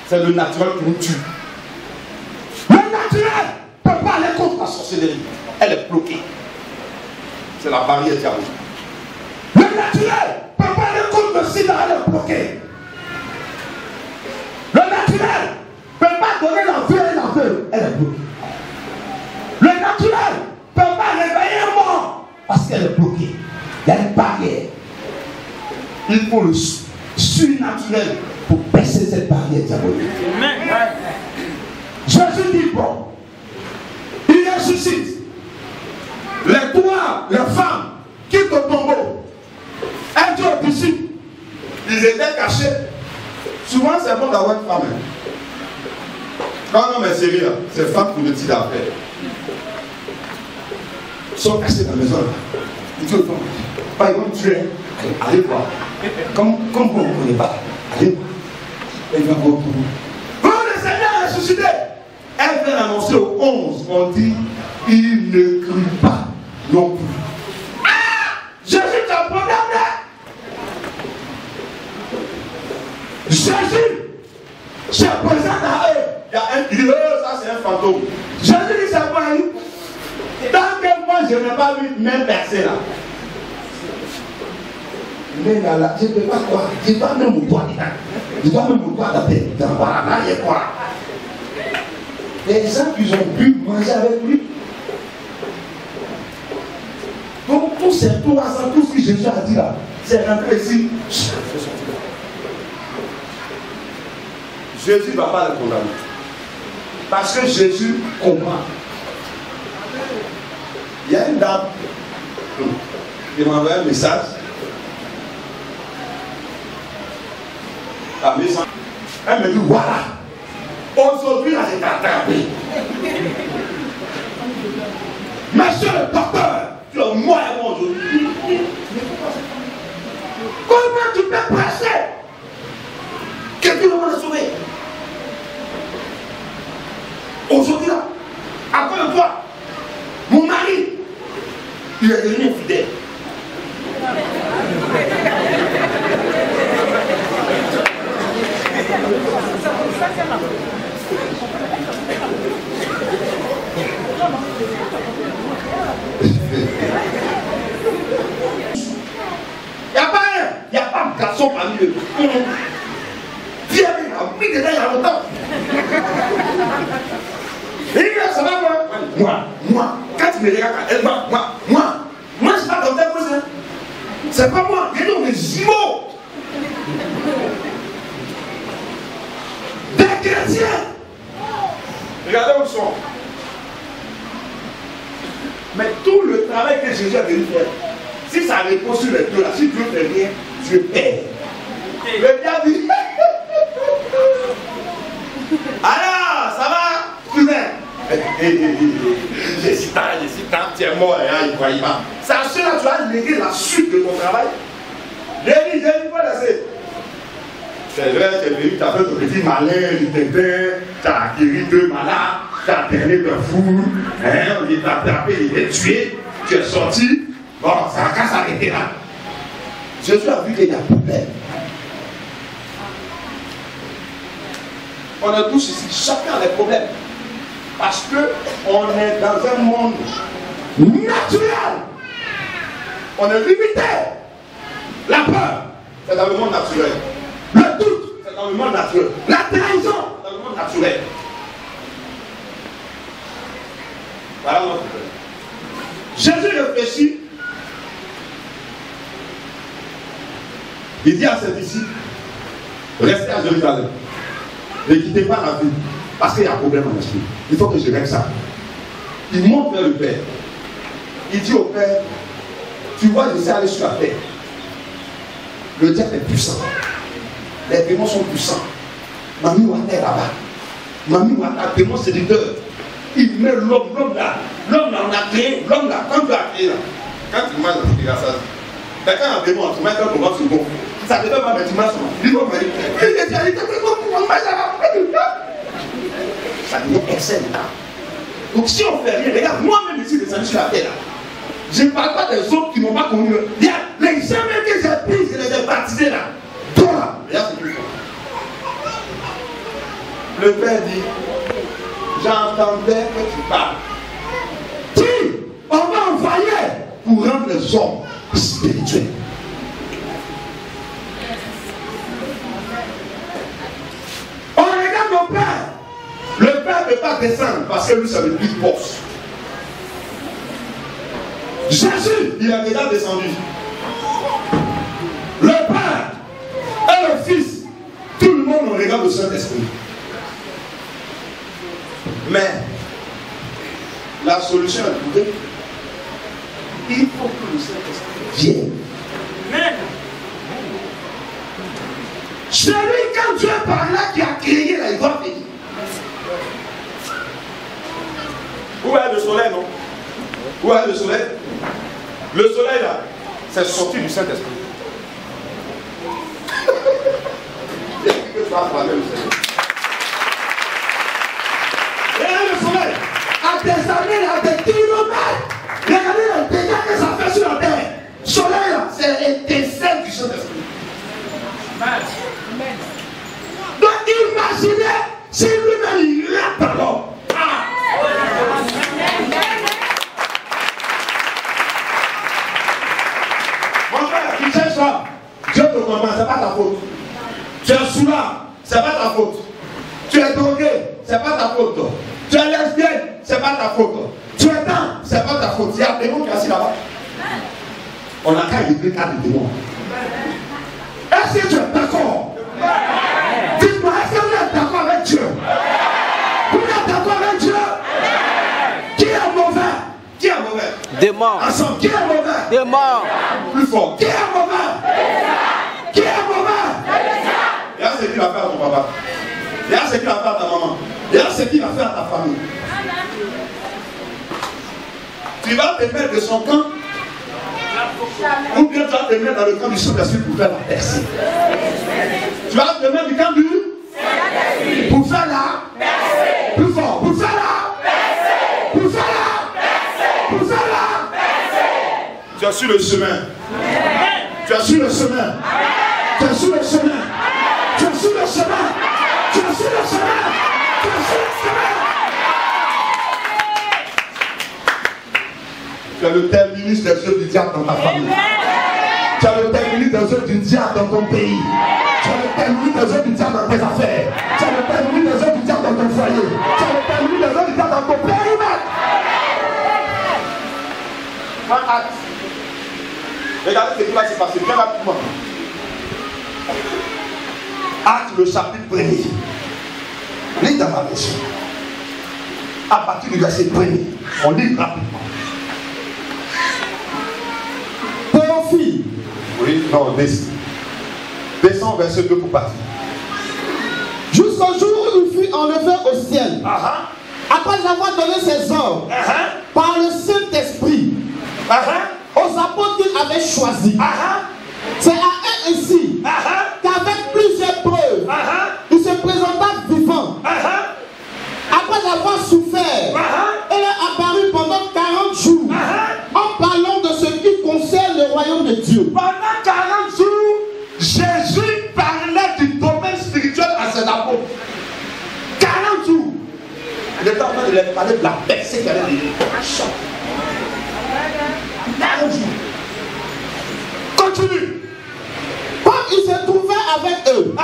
C'est le naturel qui nous tue. Le naturel ne peut pas aller contre la sorcellerie. Elle est bloquée. C'est la barrière diabolique. Le naturel ne peut pas aller contre le sida. Elle est bloquée. Le naturel ne peut pas donner la vie à la veuve. Elle est bloquée. Le naturel ne peut pas réveiller un mort parce qu'elle est bloquée. Il y a une barrière. Il faut le surnaturel pour percer cette barrière diabolique. Jésus dit bon, il ressuscite. Les trois, les femmes, quittent le tombeau. Un Dieu aux disciples. Ils étaient cachés. Souvent, c'est bon d'avoir une femme. Quand un homme est sérieux, là, c'est femme pour le petit d'affaires. Ils sont cassés dans la maison. Là. Ils disent, par exemple, tu es. Allez voir. Comme vous ne connaissez pas, allez voir. Elle va voir pour vous. Quand le Seigneur est ressuscité, elle vient annoncer au 11, on dit, il ne crie pas non plus. Ah! Jésus, tu as un problème là. Jésus, c'est présent à eux. Il y a un qui dit, ça c'est un fantôme. Jésus dit, c'est pas lui. Tant que moi je n'ai pas vu même personne là. Mais là, je ne peux pas croire. Je dois même me voir dedans. Je dois même me voir dans voilà, là, il y a quoi. Les gens qui ont pu manger avec lui. Donc, tous ces 300, tout ce que Jésus a dit là, c'est rentré ici. Jésus ne va pas le condamner. Parce que Jésus comprend. Il y a une dame qui m'a envoyé un message. Elle me dit, voilà, aujourd'hui, là, c'est attrapé. Monsieur le docteur, tu es moi et moi aujourd'hui. Comment tu peux passer que Dieu va le sauver? Aujourd'hui, là, après le toi, mon mari, il est devenu fidèle. Il n'y a pas un, il n'y a pas de garçon parmi eux. Pierre, il a mis dedans il y a longtemps. Et il dit, ça va moi, quand tu me regardes, moi, je ne suis pas comme ça, c'est pas moi, il y a des jumeaux. Des chrétiens. Regardez où ils sont. Mais tout le travail que Jésus a venu faire, si ça repose sur les deux là, si Dieu ne fait rien, Dieu perd. Le diable dit, alors, ça va, cousin? Je suis tard, tu es mort, il ne croyait pas. C'est à cela que tu as légué la suite de ton travail. J'ai dit, pas laisser. C'est vrai, tu es venu, tu as fait ton petit malin, tu t'éteins, tu as guéri 2 malades, tu as terminé de fou, il t'a attrapé, il t'a tué, tu es sorti. Bon, ça va qu'à s'arrêter là. Jésus a vu qu'il y a un problème. On est tous ici, chacun a des problèmes. Parce qu'on est dans un monde naturel. On est limité. La peur, c'est dans le monde naturel. Le doute, c'est dans le monde naturel. La trahison, c'est dans le monde naturel. Voilà notre problème. Jésus réfléchit. Il dit à ses disciples, restez à Jérusalem. Ne quittez pas la ville. Parce qu'il y a un problème en esprit. Il faut que je règle ça. Il monte vers le Père. Il dit au Père, tu vois, je sais aller sur la terre. Le diable est puissant. Les démons sont puissants. Mamie Ouata est là-bas. Mamie Ouata, démon séducteur. Il met l'homme là. L'homme là, on a créé. L'homme là, quand tu as créé là. Quand tu manges, tu regardes ça. Mais quand un démon, tu mets un comment tu gonfles. Ça ne peut pas, mais tu manges. Il faut me dire. Ça devient excellent. Donc si on fait rien, regarde, moi-même ici descendu sur la terre là. Je ne parle pas des autres qui n'ont pas connu. Les gens même que j'ai pris, je les ai baptisés là. Toi là, regarde ce qu'il faut. Le Père dit, j'entendais que tu parles. Dis, on va envoyer pour rendre les hommes spirituels. On regarde au Père. Le Père ne peut pas descendre parce que lui, c'est le big boss. Jésus, il est déjà descendu. Le Père et le Fils, tout le monde regarde le Saint-Esprit. Mais la solution est trouvée. Il faut que le Saint-Esprit vienne. Amen. C'est lui, quand Dieu est par là, qui a créé la venir. soleil, non? Où est le soleil? Le soleil là, c'est sorti du Saint-Esprit. Et le soleil, à des années, à des kilomètres, regardez les dégâts que ça fait sur la terre. Le soleil là, c'est l'étincelle du Saint-Esprit. Donc imaginez si lui-même il rate alors. Mon frère, tu cherches ça. Dieu te commande, c'est pas ta faute. Tu es soulard, c'est pas ta faute. Tu es drogué, c'est pas ta faute. Tu es lesbienne, c'est pas ta faute. Tu es dans, c'est pas ta faute. Il y a des démons qui sont assis là-bas. On a qu'à livrer 4 démons. Est-ce que tu es d'accord? Dites-moi, est-ce que vous êtes d'accord avec Dieu? Vous êtes d'accord avec Dieu? Qui est mauvais? Qui est mauvais? Des morts. Ensemble, qui est mauvais? Des morts. Plus fort. Qui est mauvais? Qui est mauvais? Regarde ce qu'il a fait à ton papa. Regarde ce qu'il a fait à ta maman. Regarde ce qu'il a fait à ta famille. Tu vas te mettre de son camp. Ou bien tu vas te mettre dans le camp du Saint-Esprit pour faire la percée. Tu vas te mettre du camp du Saint-Esprit pour faire la percée. Plus fort. Pour faire la percée. Pour faire la percée. Pour faire la percée. Tu as su le chemin. Tu as su le chemin. Tu as su le chemin. Tu as su le chemin. Tu as su le chemin. Tu as su le chemin. Tu as le terminus des œuvres du diable dans ta famille. Tu as le terminus des œuvres du diable dans ton pays. Tu as le terminus des œuvres du diable dans tes affaires. Tu as le terminus des œuvres du diable dans ton foyer. Tu as le terminus des œuvres du diable dans ton périmètre. Regardez ce qui va se passer très rapidement. Acte le chapitre 1er. Lis dans ma version. À partir du verset 1er, on lit rapidement. Théophile. Oui, non, descends verset 2 pour partir. Jusqu'au jour où il fut enlevé au ciel. Après avoir donné ses ordres par le Saint-Esprit aux apôtres qu'il avait choisis. C'est à eux ainsi qu'avec plusieurs preuves, il se présenta vivant. Après avoir souffert, il est apparu pendant 40 jours en parlant de ce qui concerne le royaume de Dieu. Pendant 40 jours, Jésus parlait du domaine spirituel à ses apôtres. 40 jours. Il était en train de leur parler de la percée qu'elle allait vivre. 40 jours. Continue. Quand il se trouvait avec eux,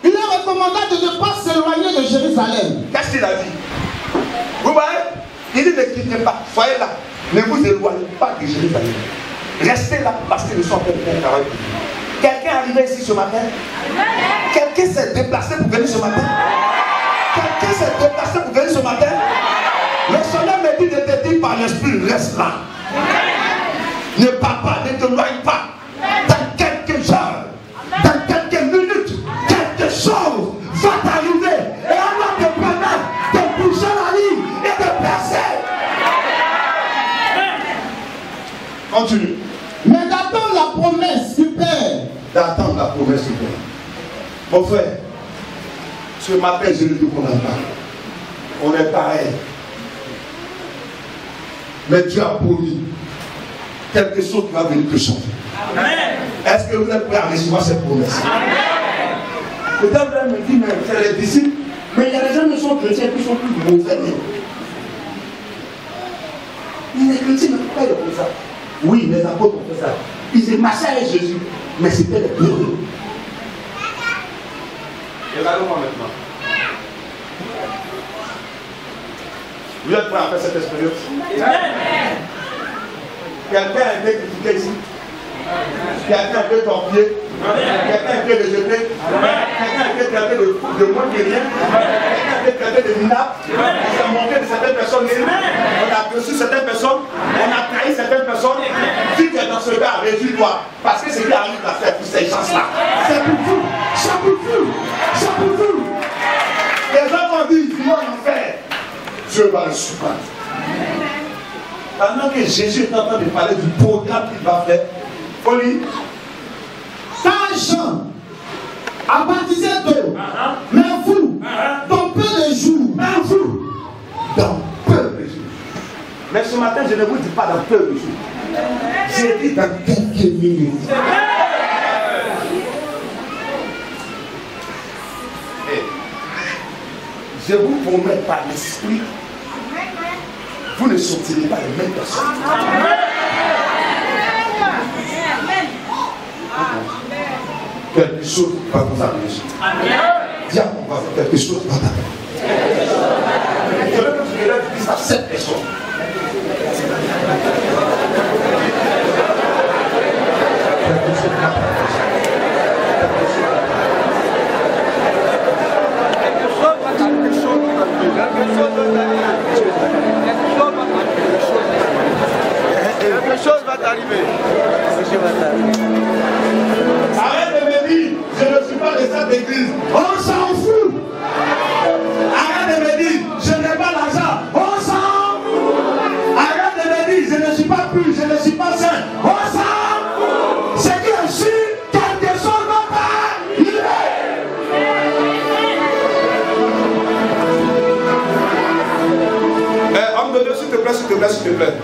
il leur recommanda de ne pas s'éloigner de Jérusalem. Qu'est-ce qu'il a dit? Vous voyez? Il dit ne quittez pas. Soyez là. Ne vous éloignez pas de Jérusalem. Restez là parce qu'ils sont en train de faire un travail. Quelqu'un est arrivé ici ce matin? Quelqu'un s'est déplacé pour venir ce matin? Quelqu'un s'est déplacé pour venir ce matin? Le Seigneur me dit de te dire par l'esprit, reste là. Ne pars pas, ne t'éloigne pas. Dans quelques heures, dans quelques minutes, quelque chose va t'arriver. Et alors te permettre de bouger la ligne et de percer. Continue. Mais d'attendre la promesse du Père. D'attendre la promesse du Père. Mon frère, ce matin, je ne te condamne pas. On est pareil. Mais Dieu a promis quelque chose qui va venir te changer. Est-ce que vous êtes prêts à recevoir cette promesse? Peut-être vous allez me dire, mais c'est les disciples. Mais il y a des gens qui sont chrétiens qui sont plus mauvais. Les chrétiens ne font pas comme ça. Oui, les apôtres ont fait ça. Ils marchaient avec Jésus, mais c'était les heureux. Regardez-moi maintenant. Vous êtes prêts à faire cette expérience? Quelqu'un a été critiqué ici. Quelqu'un a été torpillé. Quelqu'un a été rejeté. Quelqu'un a été traité de moins que rien. Quelqu'un a été traité de minable. On s'est montré de certaines personnes. On a reçu certaines personnes. On a trahi certaines personnes. Si tu es dans ce cas, réjouis-toi. Parce que ce qui arrive à faire pour ces gens-là, c'est pour vous. C'est pour vous. C'est pour vous. Les gens vont dire, ils vont en faire. Dieu va le supporter. Pendant que Jésus est en train de parler du programme qu'il va faire, faut lire. Quand Jean a baptisé d'eau, mais vous, dans peu de jours, Mais vous, dans peu de jours. Mais ce matin, je ne vous dis pas dans peu de jours. J'ai dit dans quelques minutes. Je vous promets par l'esprit, vous ne sortirez pas les mêmes personnes. Quelque chose va vous arriver. Dis à mon voisin, quelque chose va t'arriver. Je veux que tu me lèves à 7 personnes. Quelque chose va t'arriver. Quelque chose va t'arriver. Arrête de me dire, je ne suis pas de cette église. On s'en fout. Arrête de me dire, je n'ai pas l'argent. On s'en fout. Arrête de me dire, je ne suis pas pur, je ne suis pas saint. On s'en fout. C'est que si quelque chose va pas, il est. Homme de Dieu, s'il te plaît, s'il te plaît, s'il te plaît.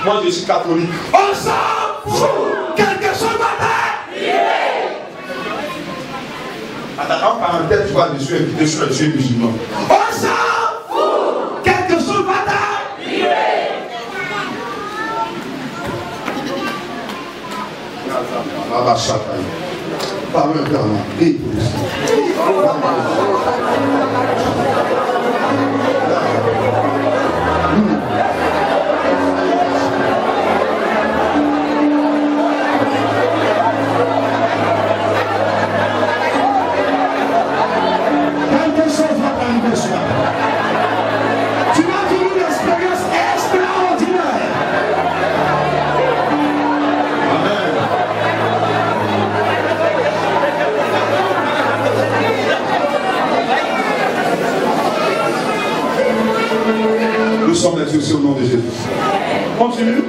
Moi, je suis catholique. On s'en fout. Quelque chose va t'arriver. Attends, en parenthèse, tu vois, je suis musulman. On s'en fout. Quelque chose va t'arriver. Parle un peu en anglais. Tu vas vivre une expérience extraordinaire. Nous sommes exaucés au nom de Jésus. Continue.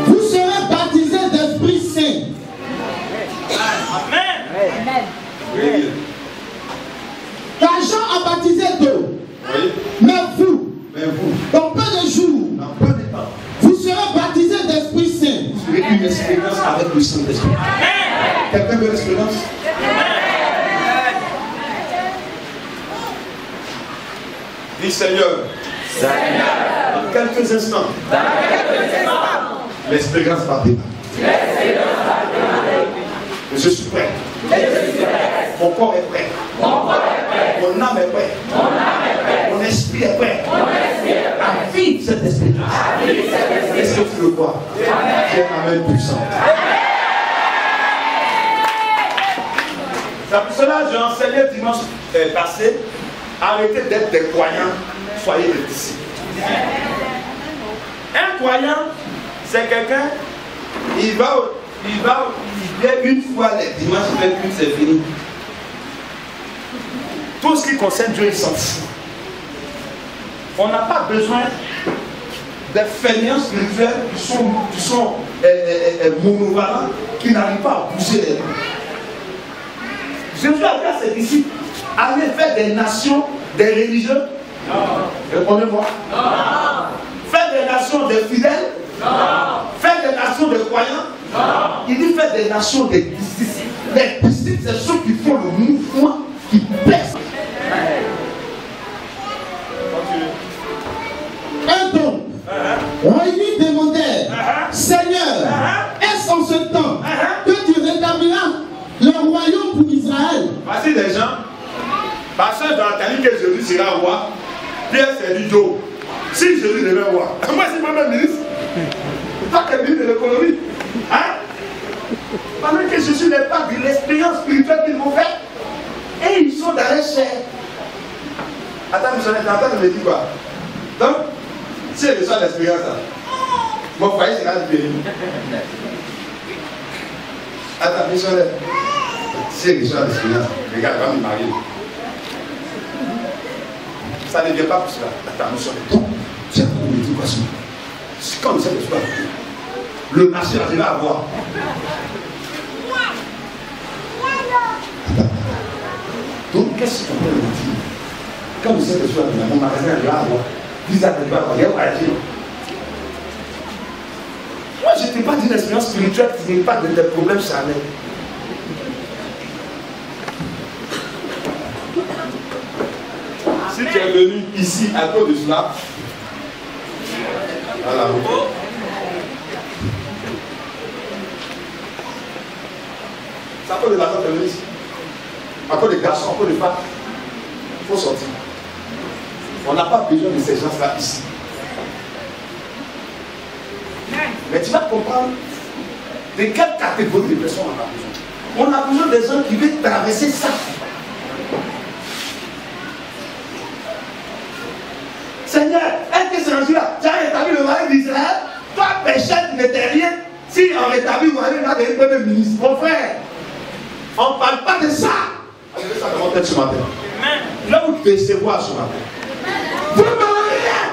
vous serez baptisés d'Esprit Saint. Amen. Oui. Car Jean a baptisé d'eau, Oui. mais vous, Dans dans peu de jours, peu de temps, vous serez baptisés d'Esprit Saint. vous aurez une expérience avec le Saint-Esprit. Quelqu'un veut l'expérience? Dis Seigneur. Dans quelques instants. L'expérience va démarrer. Je suis prêt. Mon corps est prêt. Mon âme est prête. Mon esprit est prêt. À vivre cette expérience. Est-ce que tu le vois? Qui est un amen puissant. C'est pour cela que j'ai enseigné dimanche passé. Arrêtez d'être des croyants, soyez des disciples. Un croyant, c'est quelqu'un, il vient une fois les dimanches, il fait une, c'est fini. Tout ce qui concerne Dieu, il s'en fout. On n'a pas besoin des fainéants spirituels qui sont monovalents, qui n'arrivent pas à bouger les mains. Jésus a dit à ses disciples, allez faire des nations, des religieux. Répondez-moi. Faire des nations des fidèles. Faire des nations des croyants. Il dit faire des nations des disciples. Les disciples, c'est ceux qui font le mouvement, qui blessent. Un don, réunis demandèrent, Seigneur, est-ce en ce temps que tu rétabliras le royaume pour Israël? Voici des gens, parce que dans la que Jésus sera roi, Pierre s'est dit, Joe, si Jésus devait roi, moi je suis moi-même ministre, pas que ministre de l'économie, hein? Pendant que Jésus n'est pas de l'expérience spirituelle qu'ils vont faire, et ils sont dans les chairs. Attends, missionnaire, t'es en train de me dire quoi? Donc, si elle reçoit l'expérience, mon foyer sera du pays. Attends, missionnaire, si elle reçoit l'expérience, regarde, va me marier. Ça ne vient pas pour cela. Attends, missionnaire, tiens, on me dit quoi? attention. C'est comme ça que tu vas. Le marché, là, tu vas avoir. Donc, qu'est-ce qu'on peut dire? Comme ça que tu vas, mon magasin, là, avoir. Visa, tu vas avoir. Il y a quoi à dire? Moi, je n'étais pas d'une expérience spirituelle qui n'est pas de problèmes charnels. Si tu es venu ici à cause de cela, voilà. C'est à cause de l'argent de ici. À cause des garçons, à cause des femmes. Il faut sortir. On n'a pas besoin de ces gens-là ici. Mais tu vas comprendre de quelle catégorie de personnes on a besoin. On a besoin des gens qui veulent traverser ça. Seigneur, est-ce que c'est un jour-là, tu as rétabli le royaume d'Israël? Toi, pécheur, tu n'étais rien. Si on rétablit le royaume, là, des premier ministre. Mon frère, on ne parle pas de ça. Allez, ça dans mon tête ce matin. Là où tu peux recevoir ce matin. Vous ne m'aurez rien.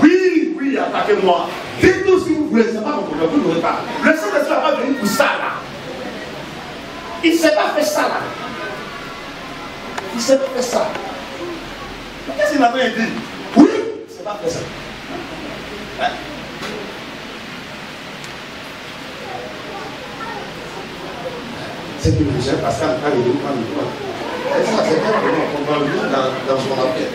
Oui, attaquez-moi. Dites-nous si vous voulez, c'est pas mon problème, vous n'aurez pas. Le Saint-Esprit n'a pas venu pour ça là. Il ne s'est pas fait ça là. Il ne s'est pas fait ça. Mais qu'est-ce qu'il m'a dit? Oui, il ne s'est pas fait ça. Hein? C'est que le chef Pascal prend les deux points de toi. Et ça, c'est bien qu'on va le dire dans son appel.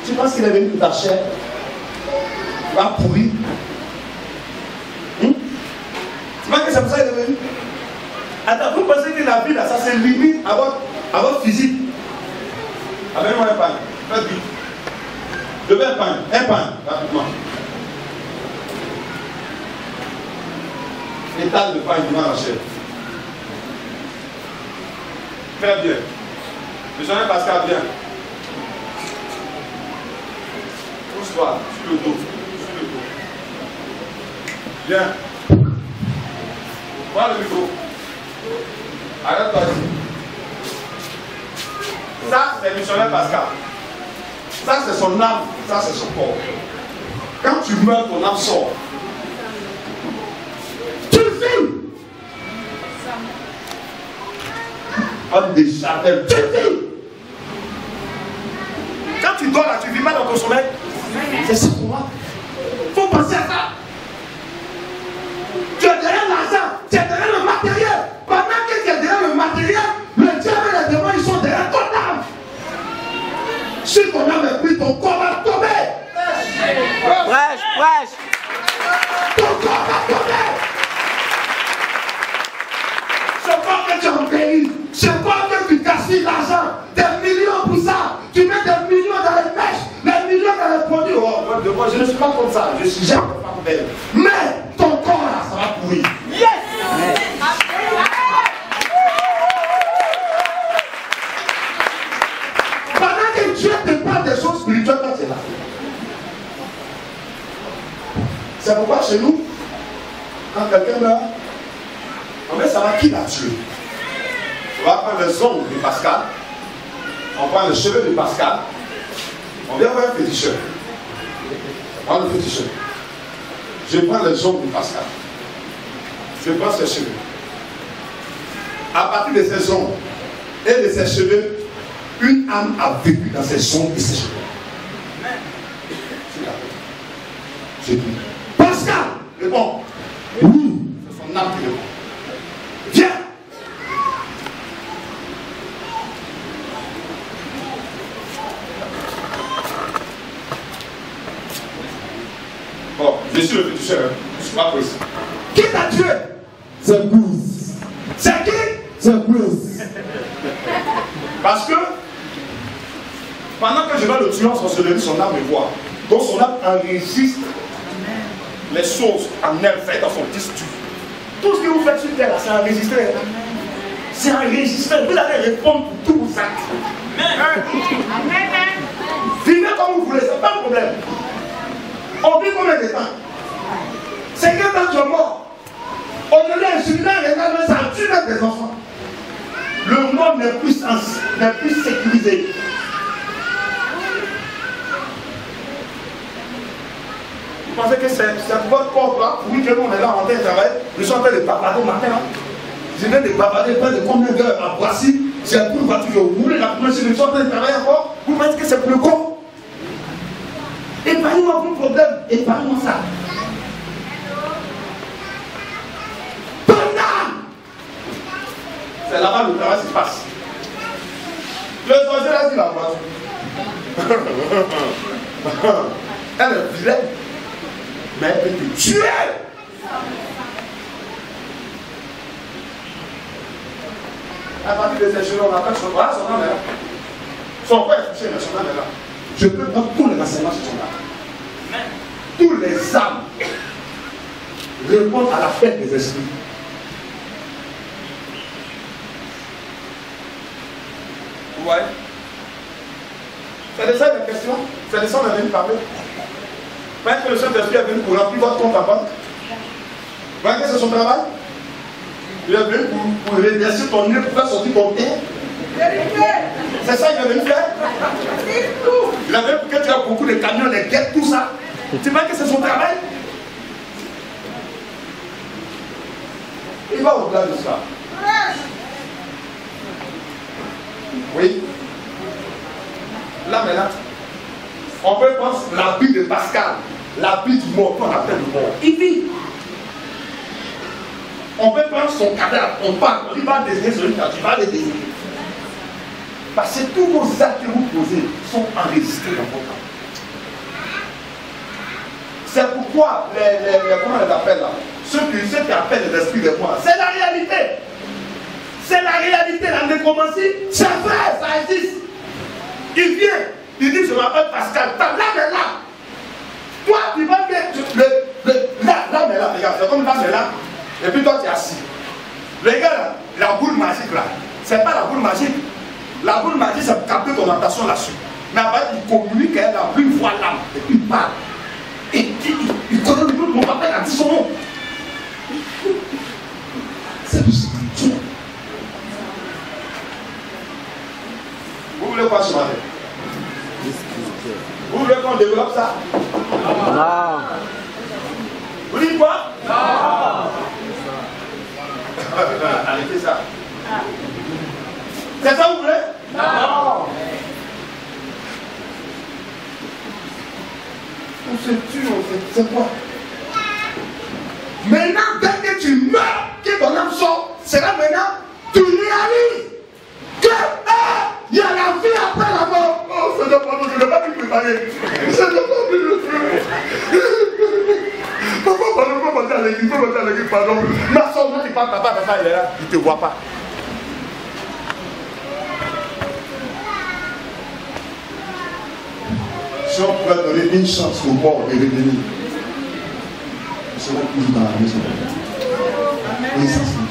Tu penses qu'il est venu pour ta chair? Va pourrir. Tu penses que c'est pour ça qu'il est venu? Attends, vous pensez que la vie là, ça se limite à votre physique? Amène-moi un pain. Faites vite. Je veux un pain, rapidement. Étale de pain devant la chair. Très bien. Missionnaire Pascal, viens. Pousse-toi, sur le dos. Viens. Prends le micro. Arrête-toi ici. Ça, c'est le missionnaire Pascal. Ça, c'est son âme. Ça, c'est son corps. Quand tu meurs, ton âme sort. Tu vis. On décharge. Tu vis. Quand tu dors là, tu vis mal dans ton sommeil. C'est ça pour moi. Il faut penser à ça. Tu es derrière l'argent, tu es derrière le matériel. Pendant que tu es derrière le matériel, le diable et les démons, ils sont derrière ton âme. Si ton âme est prise, ton corps va tomber. Prêche. Ton corps va tomber. Ce corps que tu as envahi, ce corps que tu gaspilles l'argent, des millions pour ça. Tu mets des millions dans les mèches, des millions dans les produits. Oh, moi, je ne suis pas comme ça, je suis jamais pas belle. Mais ton corps là, ça va pourrir. Yes! Pendant que Dieu te parle des choses spirituelles, toi tu es là. C'est pourquoi chez nous, quand quelqu'un meurt, on va savoir qui l'a tué. On va prendre les ongles de Pascal, on prend les cheveux de Pascal, on vient voir un féticheur. On prend le féticheur. Je prends les ongles de Pascal. Je prends ses cheveux. À partir de ses ongles et de ses cheveux, une âme a vécu dans ses ongles et ses cheveux. J'ai dit, Pascal, réponds. Oui, c'est son âme qui répond. Viens. Bon, je suis le féticheur, je ne suis pas précis. Qui t'a tué? C'est Bruce. C'est qui? C'est Bruce. Parce que pendant que je vais le tuer en sorcellerie, son âme me voit. Donc son âme enregistre les choses en elle faites dans son disque. Tout ce que vous faites sur terre, c'est enregistré. C'est enregistré. Vous allez répondre pour tous vos actes. Vivez comme vous voulez, c'est pas un problème. On vit combien de temps? 50 ans tu es mort. Aujourd'hui, un celui-là regarde ça tue des enfants. Le monde n'est plus n'est plus sécurisé. Vous pensez que c'est votre corps là? Oui, que nous on est là en train de travailler. Je suis en train de bavarder matin. Hein? Je viens de bavarder près de combien d'heures à Boissy? J'ai pris une voiture, je roule la première, je suis en train de travailler encore. Vous pensez que c'est pour le corps? Épargnez-moi vos problèmes, épargnez-moi ça. Ton âme! C'est là-bas le travail se passe. Le sorcier a dit la voiture. Elle est vilaine. Mais elle peut te tuer. À partir de ces jours, on appelle son bras, son âme est là. Son corps est touché, mais son âme est là. Je peux prendre tous les renseignements sur son âme. Tous les âmes répondent à la fête des esprits. Vous voyez? C'est de ça la question. C'est de ça qu'on est venu parler. Vous voyez que le Saint-Esprit est venu pour remplir votre compte en banque. Vous voyez que c'est son travail? Il est venu pour redresser ton nez, pour faire sortir ton tête. C'est ça qu'il est venu faire. Il est venu pour que tu aies beaucoup de camions, des guettes, tout ça. Tu vois que c'est son travail? Il va au-delà de ça. Oui. Là maintenant, on peut penser l'habit de Pascal, l'habit du mort, qu'on appelle le mort. Il vit. On peut prendre son cadavre, on parle, il va désigner celui qui va le désigner. Parce que tous vos actes que vous posez sont enregistrés dans votre âme. C'est pourquoi comment on les appelle là? Ceux qui appellent les esprits de moi, c'est la réalité. C'est la réalité, la nécromancie, c'est vrai, ça existe. Il vient, il dit je m'appelle Pascal, l'âme est là. Toi, tu vas bien, l'âme est là, regarde, c'est comme l'âme est là. Et puis toi tu es assis. Les gars là, la boule magique là, c'est pas la boule magique. La boule magique c'est pour capter ton attention là-dessus. Mais après il communique avec la boule, il voit l'âme, et puis il parle. Et il connaît le nom, mon papa il a dit son nom. C'est du spirituel. Vous voulez quoi ce matin? Vous voulez qu'on développe ça? Non. Vous dites quoi? Non. Arrêtez ça. C'est ça que vous voulez? Non. On se tue, c'est quoi? Maintenant, dès que tu meurs, que ton âme sort, c'est là maintenant, tu réalises que il y a la vie après la mort. Oh, Seigneur, pardon, je n'ai pas pu préparer. Je n'ai pas pu le faire. Papa, pardon, je peux passer à l'église, pardon. Ma soeur, moi, tu parles, papa, il est là, il ne te voit pas. Si on pouvait donner une chance au mort de revenir, je serais plus dans la maison. Oui, ça c'est.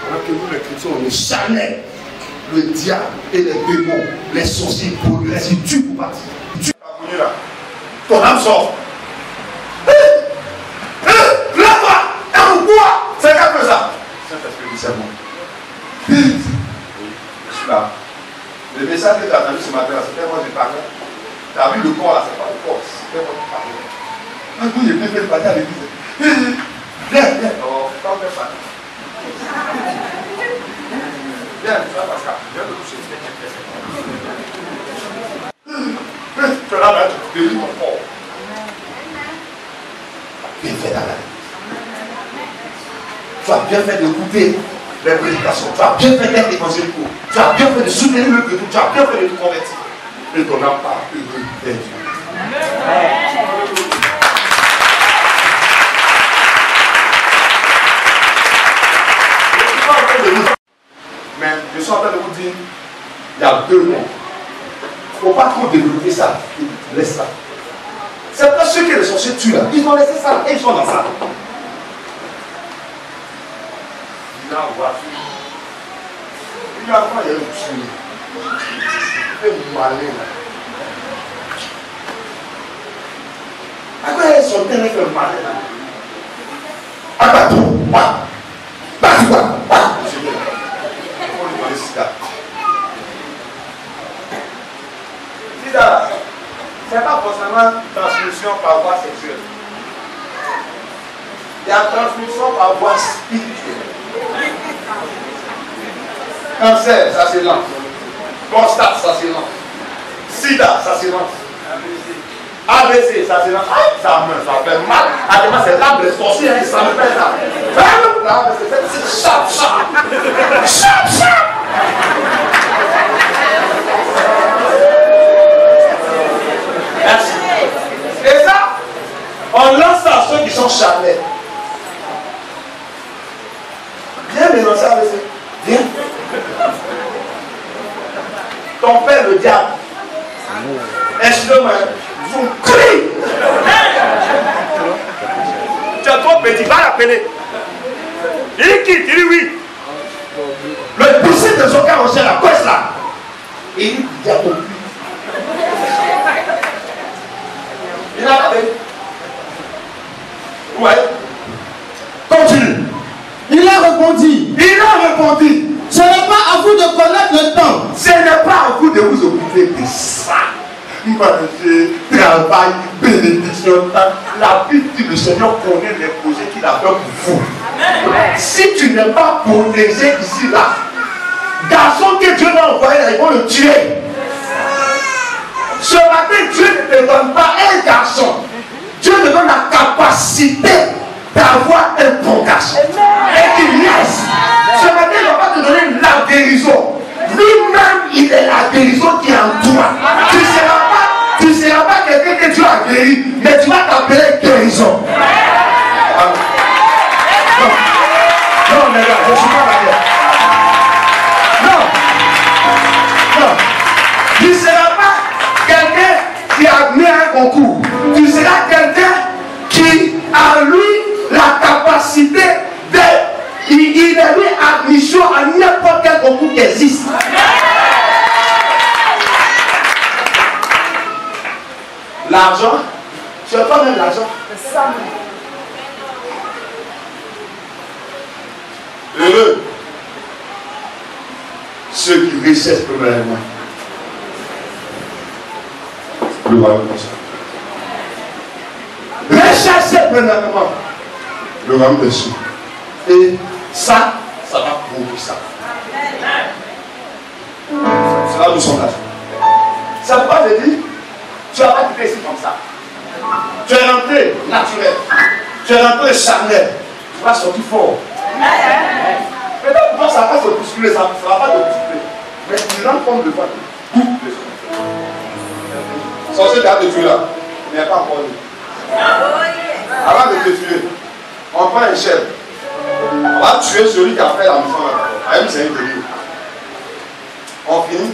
Alors que nous, les chrétiens, on n'est jamais le diable et les démons, les sorciers, pour les tuent pour partir. Tu es là. Ton âme sort. Lève-toi. Et pourquoi? C'est comme ça. Saint-Esprit dit c'est bon. Oui, je suis là. Le message que tu as entendu ce matin, c'était moi qui parlais. Tu as vu le corps là, c'est pas le corps, c'était moi qui parlais. Un coup, j'ai bien fait le parler à l'église. Viens. Non, pas bien parler. Viens, tu vas Pascal. Viens me toucher. Tu es là, tu délivres ton corps. Bien fait dans la vie. Tu as bien fait d'écouter les prédications, tu as bien fait d'être évangélique, tu as bien fait de soutenir le Christ, tu as bien fait de te convertir. Et ton âme part heureux d'être Dieu. Mais je suis en train de vous dire, il y a deux mots. Il ne faut pas trop développer ça. Laisse ça. C'est pas ceux qui les sorciers tuent là. Ils ont laissé ça et ils sont dans ça. Là, on voit. Il y a quoi, il y a un tué. Il est malin là. À quoi ils sont tellement fait malin là? À quoi? Cancer, ça c'est lent. Prostate, ça c'est lent. Sida, ça c'est lent. ABC, ça c'est lent. Ça fait mal. Además, c'est l'arbre de sorcier, ça me fait ça. C'est chap, chap. Chap, chap. Merci. Et ça, on lance ça à ceux qui sont charnels. Viens mélanger avec eux. Viens. Ton père, le diable. Excuse-moi, vous criez. Tu es trop petit, va l'appeler. Il quitte, il dit oui. Le poussé de son carrossier, la couette là. Il dit diable. Il a appelé. Ouais. Continue. Il a répondu. Ce n'est pas à vous de connaître le temps. Ce n'est pas à vous de vous occuper de ça. Manger, travail, bénédiction. La Bible dit le Seigneur connaît les projets qu'il a fait pour vous. Si tu n'es pas protégé ici, là, garçon que Dieu va envoyer, ils vont le tuer. Ce matin, Dieu ne te donne pas un garçon. Dieu te donne la capacité d'avoir un bon garçon. Et qu'il laisse. Ce matin, il ne va pas te donner la guérison. Lui-même, il est la guérison qui est en toi. Tu ne seras pas quelqu'un que Dieu a guéri, mais tu vas t'appeler guérison. Non, mais là, je ne suis pas d'accord. Non. Tu ne seras pas quelqu'un qui a mis un concours. Tu seras quelqu'un qui a lui la capacité de. Il a mis admission à n'importe quel concours qui existe. L'argent, tu n'as pas même l'argent. Heureux ceux qui réussissent premièrement. Le royaume de Dieu. Recherchez premièrement le royaume de Dieu. Et ça va pour ça. C'est là où nous sommes là. Ça ne veut pas te dire, tu vas pas quitter ici comme ça. Tu es rentré naturel. Tu es rentré charnel. Tu vas sortir fort. Peut-être pour toi, ça va se bousculer, ça ne va pas te bousculer. Mais tu rentres comme devant toutes les choses. Sorcier qui a te tuer là, il n'est pas encore né. Avant de te tuer, on prend un chef. On va tuer celui qui a fait la mission là. Avec c'est un délire. On finit,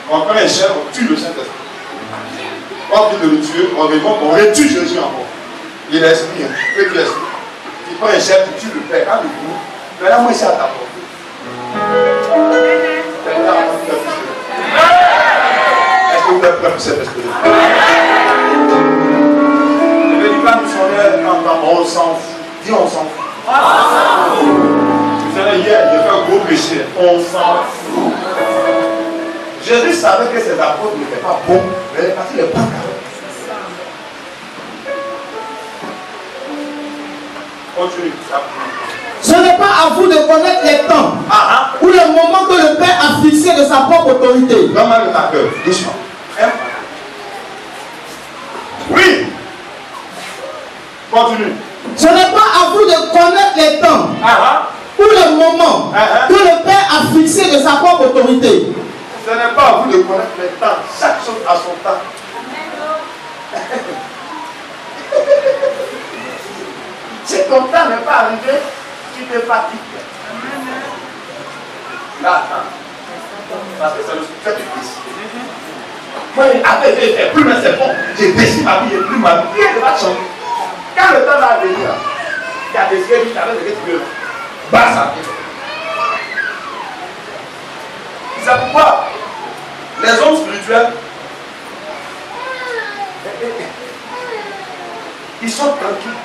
on prend un chef, on tue le Saint-Esprit. On finit de le tuer, on remonte, on retue Jésus encore. Il est esprit, il est esprit. Tu prends un chef, tu tues le Père. Quand il finit, maintenant moi ici à ta porte. Est-ce que vous êtes prêts pour cet esprit? Je ne dis pas missionnaire, on s'en fout. Dis on s'en fout. Vous savez, hier, j'ai fait un gros péché. On s'en fout. Jésus savait que ses apôtres n'étaient pas bons, mais parce qu'il n'est pas carré. Continue. Ce n'est pas à vous de connaître les temps ou le moment que le Père a fixé de sa propre autorité. Donne-moi le marqueur, doucement. Oui. Continue. Ce n'est pas à vous de connaître les temps ou le moment que le Père a fixé de sa propre autorité. Ce n'est pas à vous de connaître les temps. Chaque chose a son temps. Si ton temps n'est pas arrivé, tu te fatigues. Là, attends. Parce que c'est le succès du Christ. Moi, après, j'ai fait plus, mais c'est bon. J'ai décidé ma vie, j'ai plus ma vie. Rien ne va changer. Quand le temps va venir, il y a des yeux qui t'avaient ce que tu veux. Bah, ça vient. C'est pourquoi les hommes spirituels, ils sont tranquilles.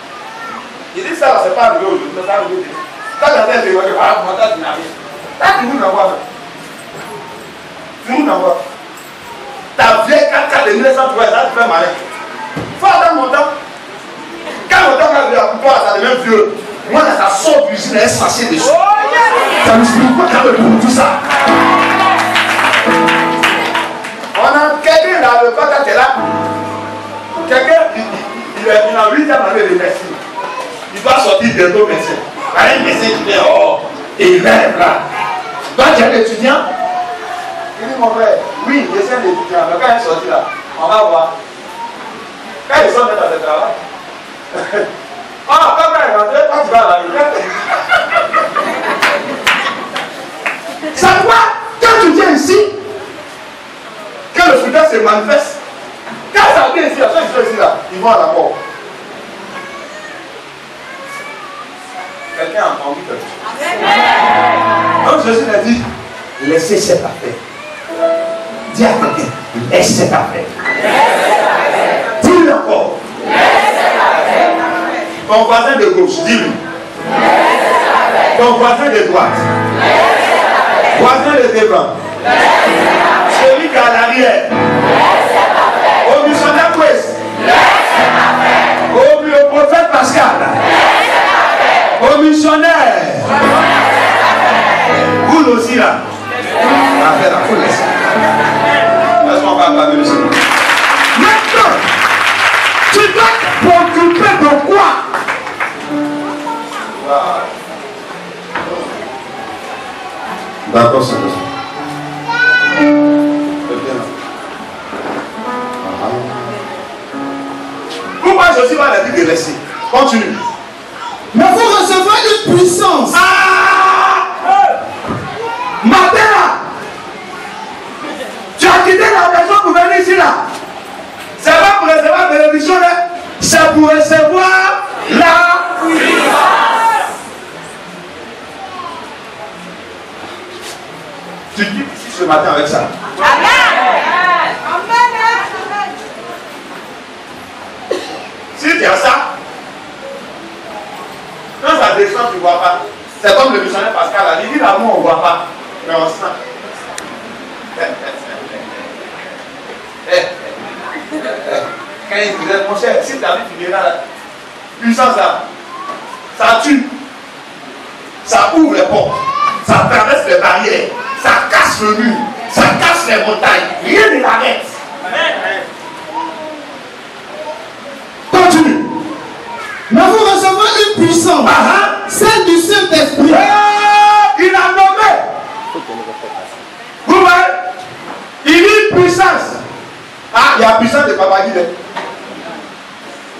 Ils disent ça, c'est pas arrivé aujourd'hui, mais ça arrive aujourd'hui. Quand tu as fait un voilà, comment tu n'as rien. Là, tu nous n'envoies pas. Tu nous n'envoies pas. Ta vieille 4 de 1903, ça te fait malin. Il faut attendre mon temps. Quand mon temps va venir, pour toi, ça devient vieux. Moi, ça sort d'usine, un sachet de choses. Ça nous explique pourquoi quand même tout ça. On a quelqu'un là, le papa qui est là. Quelqu'un, il a 8 ans avec les médecins. Il doit sortir bientôt médecin. Un médecin qui dit, oh, il rêve là. Toi, tu es un étudiant. Il dit, mon frère, oui, je suis un étudiant, mais quand il est sorti là, on va voir. Quand ils sont dans le travail, ah, quand il est rentré, quand tu vas à la bibliothèque. Ça va, quand tu viens ici, quand le fruit se manifeste, quand ça vient ici, ceux qui sont ici là, ils vont à la mort. Quelqu'un a entendu quelque chose. Donc Jésus a dit, laissez cette affaire. Dis à quelqu'un, laisse cette affaire. Dis-le encore. Ton voisin de gauche, dis-lui. Ton voisin de droite. Voisin de devant. Celui qui est à l'arrière. Au missionnaire Ouest. Au prophète Pascal. Au missionnaire. Vous aussi là. Affaire la foule. Laisse-moi parler de ça. Maintenant, tu dois te préoccuper de quoi? D'accord, c'est ça. Pourquoi Jésus va la dire de laisser? Continue. Mais vous recevez une puissance. Matin là, tu as quitté la maison pour venir ici là. C'est pas pour recevoir la bénédiction là, c'est pour recevoir la puissance. Tu dis ici ce matin avec ça. Amen. Si tu as ça, quand ça descend, tu ne vois pas. C'est comme le missionnaire Pascal a dit, il dit l'amour, on ne voit pas, mais on sent. Quand il disait, mon cher, si ta vie finira là, puissance là, ça tue, ça ouvre les portes, ça traverse les barrières, ça casse le mur, ça casse les montagnes, rien ne l'arrête. Continue. Mais vous recevez une puissance. Celle du Saint-Esprit. Il a nommé. Vous voyez, il dit puissance. Ah, il y a puissance de Papa Guide.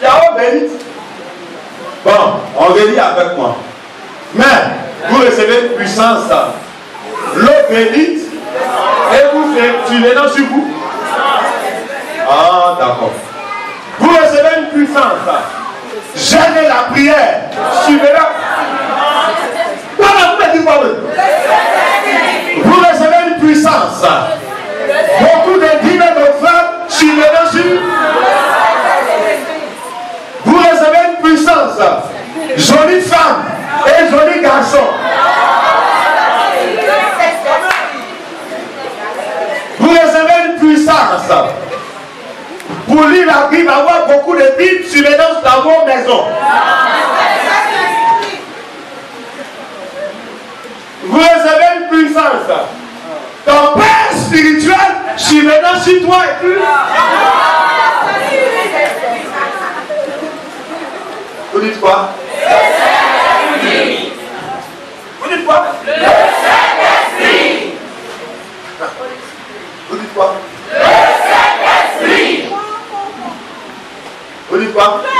Il y a eau bénite. Bon, on relit avec moi. Mais vous recevez puissance. L'eau bénite. Et vous faites, tu les donnes sur vous. Ah, d'accord. Vous recevez une puissance. Gênez la prière. Suivez-la. Vous recevez une puissance. Beaucoup de dîmes et de femmes, suivez-la sur. Vous recevez une puissance. Jolie femme et joli garçon. Vous recevez une puissance. Pour lire la Bible, avoir beaucoup de Bibles, suivez dans vos maisons. Vous recevez une puissance. Ton père spirituel, suivez dans sur toi et plus. Vous dites quoi? Vous dites quoi? Le Saint-Esprit. Vous dites quoi? Le Saint-Esprit. Vous dites quoi? Le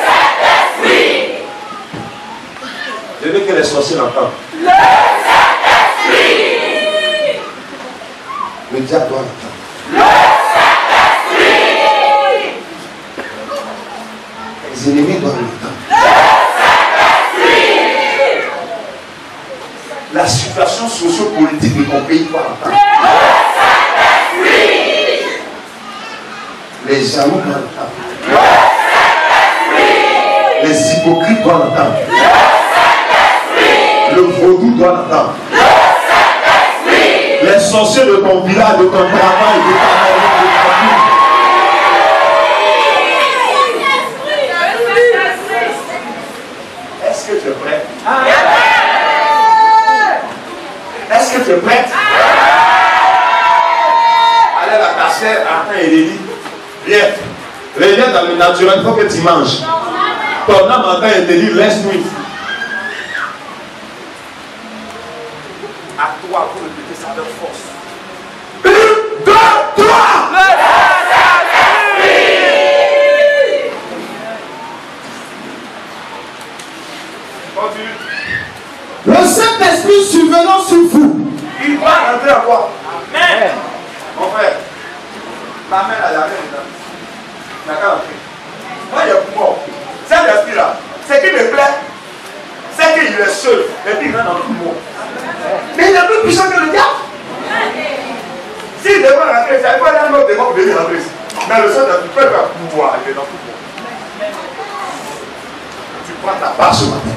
Saint-Esprit. Je veux que les sorciers l'entendent. Le Saint-Esprit. Le diable doit l'entendre. Le Saint-Esprit. Les ennemis doivent l'entendre. Le Saint-Esprit. La situation socio-politique de ton pays doit l'entendre. Le Saint-Esprit. Les jaloux doivent l'entendre. Les hypocrites doivent l'entendre. Le vaudou doit l'entendre. Les sorciers de ton village, de ton travail, de ta maison, de ta vie. Est-ce que tu es prêt? tu es prête? Allez, la cachette, attends, il dit. Viens. Reviens dans le naturel, il faut que tu manges. Ton âme entend et te dit, laisse-nous. À toi, pour répéter ça avec force. 1, 2, 3. Le Saint-Esprit survenant sur vous. Il va rentrer à quoi? Amen. Mon frère, ma mère a la main dedans. Il n'a qu'à rentrer. Moi, il y a pour moi. Saint-Esprit là, ce qui me plaît, c'est qu'il est seul. Et puis il rentre dans tout le monde. Mais il est plus puissant que le diable. S'il devait rentrer, ça ne pas un autre démon pour venir rentrer ici. Mais le Saint-Esprit peut faire pouvoir arriver dans tout le monde. Tu prends ta part ce matin.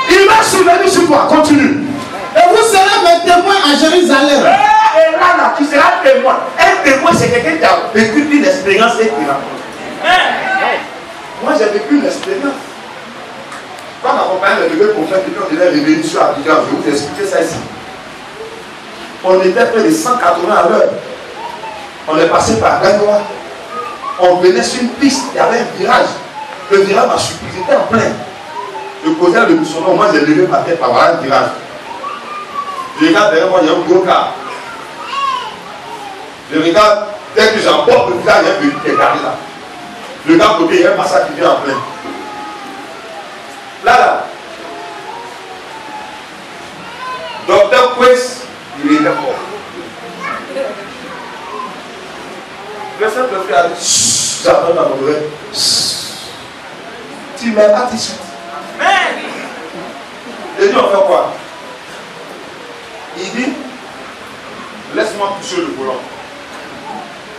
Il va soulever sur toi. Continue. Et vous serez mes témoins à Jérusalem. Et là, tu seras témoin. Un témoin, c'est quelqu'un qui a vécu une expérience et qui raconte. Moi, j'ai vécu une expérience. Quand ma compagne est levée pour faire quelqu'un qui est revenu sur Abidjan, je vais vous expliquer ça ici. On était près de 180 à l'heure. On est passé par Gagnoa. On venait sur une piste, il y avait un virage. Le virage m'a surpris, j'étais en plein. Je posais le missionnaire, moi j'ai levé ma tête par voir un virage. Je regarde derrière moi, il y a un gros car. Je regarde, dès que j'emporte le virage, il y a un véhicule qui est garé là. Le gars côté, il y a un massacre qui vient en plein. Là. Docteur Quest, il était mort. Le Saint-Esprit a dit, j'attends dans mon oreille. Tu m'aimes pas tout de suite. Et dit, on fait quoi? Il dit, laisse-moi toucher le volant.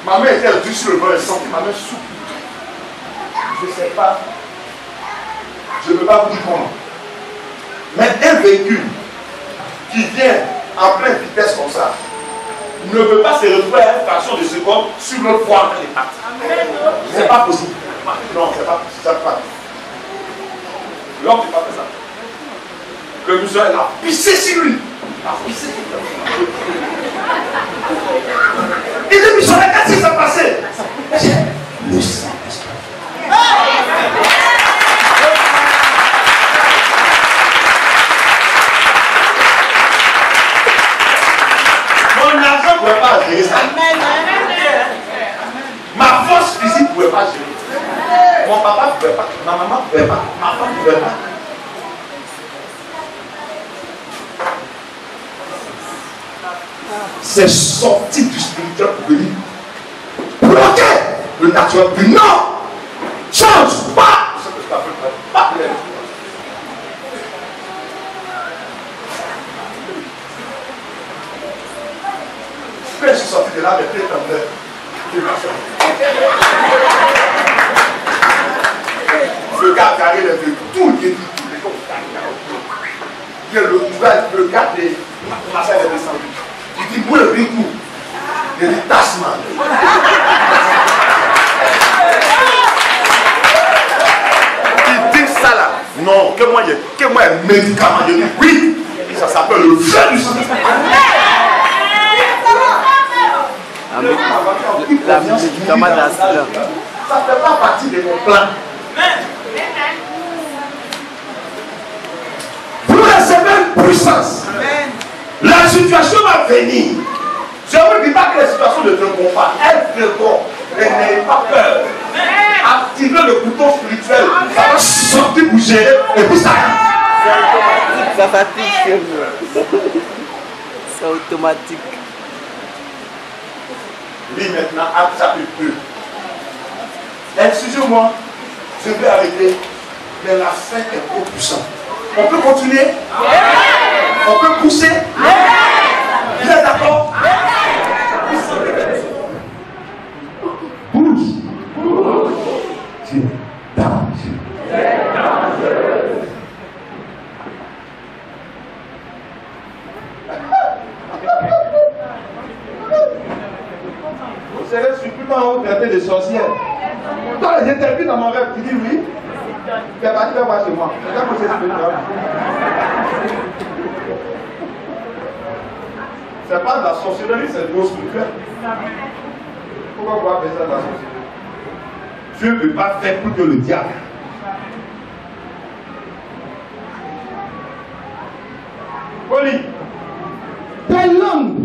Ma main était dure sur le volant, elle sentit ma main souple. Je ne sais pas. Je ne peux pas vous dire comment. Mais un véhicule qui vient en pleine vitesse comme ça ne peut pas se retrouver à une fraction de seconde sur le poids dans les pattes. C'est pas possible. Non, c'est pas possible. Ça pas. L'homme ne peut pas faire ça. Le musulman a pissé sur lui. Il a pissé sur lui. Il dit, mais qu'est-ce qui s'est passé? Le Saint-Esprit. Mon argent ne pouvait pas gérer ça. Ma force physique ne pouvait pas gérer. Mon papa ne pouvait pas. Ma maman ne pouvait pas. Ma femme ne pouvait pas. C'est sorti du spirituel pour venir bloquer le naturel. Puis non, change pas. Quand je suis sorti de là, mes pieds tombaient. Le gars carré les deux, tout est dit, les gens il y a le gars des massacres est descendu. Il dit, moi le coup. Il dit, Tasman. Il dit ça là. Non, que moi un médicament. Je dis, oui. Ça s'appelle le feu du Saint-Esprit. La médicament d'accident. Ça ne fait pas partie de mon plan. Vous recevez une puissance. La situation va venir. Je ne vous dis pas que les situations ne viendront pas. Elles viendront. Mais n'ayez pas peur. Activez le bouton spirituel. Ça va sortir pour gérer. Et puis ça rentre. Ça fatigue. C'est automatique. Lis maintenant Acte chapitre 2. Excusez-moi, je vais arrêter. Mais la fin est trop puissante. On peut continuer? On peut pousser? Vous êtes d'accord? Bouge. Tu es dangereux. Vous serez surpris quand vous traitez de sorcières. Toi, les interviews dans mon rêve, tu dis oui. Tu es parti voir chez moi. C'est comme c'est spirituel. c'est pas de la sorcellerie, c'est de l'eau spirituelle. Pourquoi vous appelez ça de la sorcellerie? Dieu ne peut pas faire plus que le diable. Oli. Des langues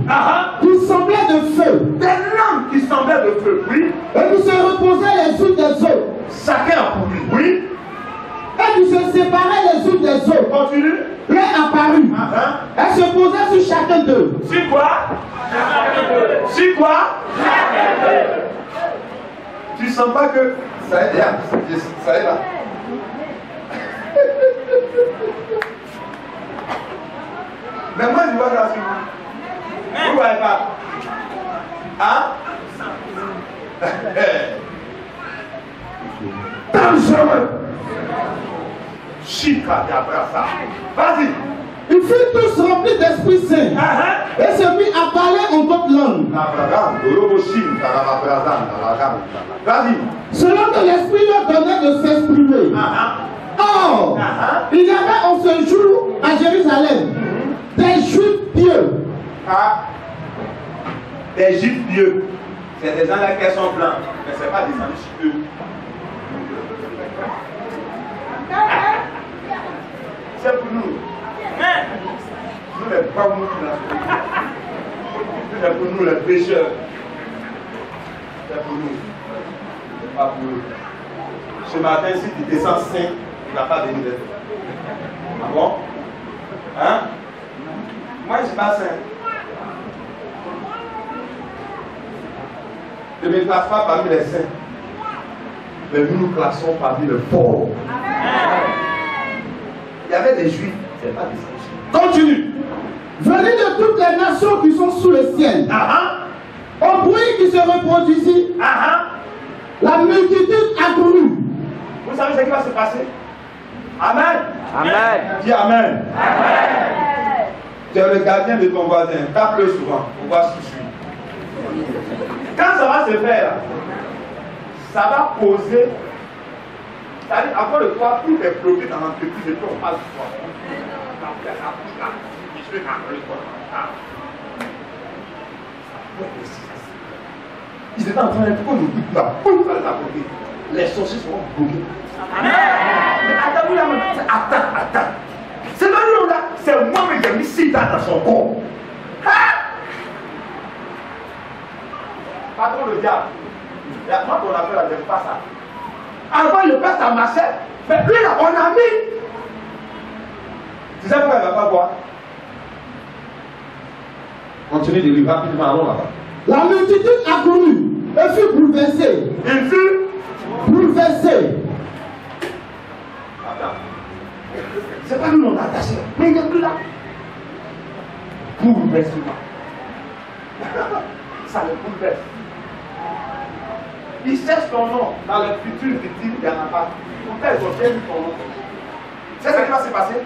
qui semblaient de feu. Des langues qui semblaient de feu, oui. Et qui se reposaient les unes des autres. Chacun pour lui, oui. Et qui se séparaient les unes des autres. Continue. Leur apparut. Elles se posaient sur chacun d'eux. Sur quoi? Sur quoi? Tu sens pas que ça est bien, ça est là. Mais moi je vois ça sur vous. Vous ne voyez pas? Hein? Dangereux. Chica d'abrasa. Vas-y. Ils furent tous remplis d'Esprit Saint et se mirent à parler en d'autres langues. Vas-y. Selon que l'Esprit leur donnait de s'exprimer. Or, il y avait en ce jour à Jérusalem des Juifs pieux. Des Juifs pieux. C'est des gens là qui sont blancs, mais ce n'est pas des amis pieux. C'est pour nous. Nous les pas nous qui l'avons. C'est pour nous les pécheurs. C'est pour nous. C'est pas pour eux. Ce matin, si tu descends saint, il ne va pas venir d'être. Ah bon? Hein? Moi, je ne suis pas saint. Je ne me classe pas parmi les saints. Mais nous nous classons parmi les pauvres. Il y avait des juifs, c'est pas des saints. Continue. Venus de toutes les nations qui sont sous le ciel. Au bruit qui se reproduisit, la multitude accourut. Vous savez ce qui va se passer? Amen. Amen. Dis Amen. Amen. Tu es le gardien de ton voisin. Tape-le souvent pour voir ce qui suit. Quand ça va se faire, ça va poser. C'est-à-dire, après le soir, tout est bloqué dans l'entreprise et puis on passe du soir. Ils étaient en train de pourquoi nous dites là, les sorciers seront bloqués. Amen. Mais attends. C'est pas nous là, c'est moi qui ai mis Sida dans son corps. Patron le diable. Moi qu'on appelle la j'aime pas ça. Avant le père ça marchait, mais lui là on a mis. Tu sais pourquoi il ne va pas boire? Continue de lire rapidement, allons là-bas. La multitude accourut et fut bouleversée. Il fut bouleversée. Attends. C'est pas nous on a attaché. Mais il n'est plus là. Bouleversement. Ça le bouleverse. Il cherche ton nom dans le futur victime, il n'y en a pas. Pourquoi ils ont bien mis ton nom? C'est ce qui va se passer.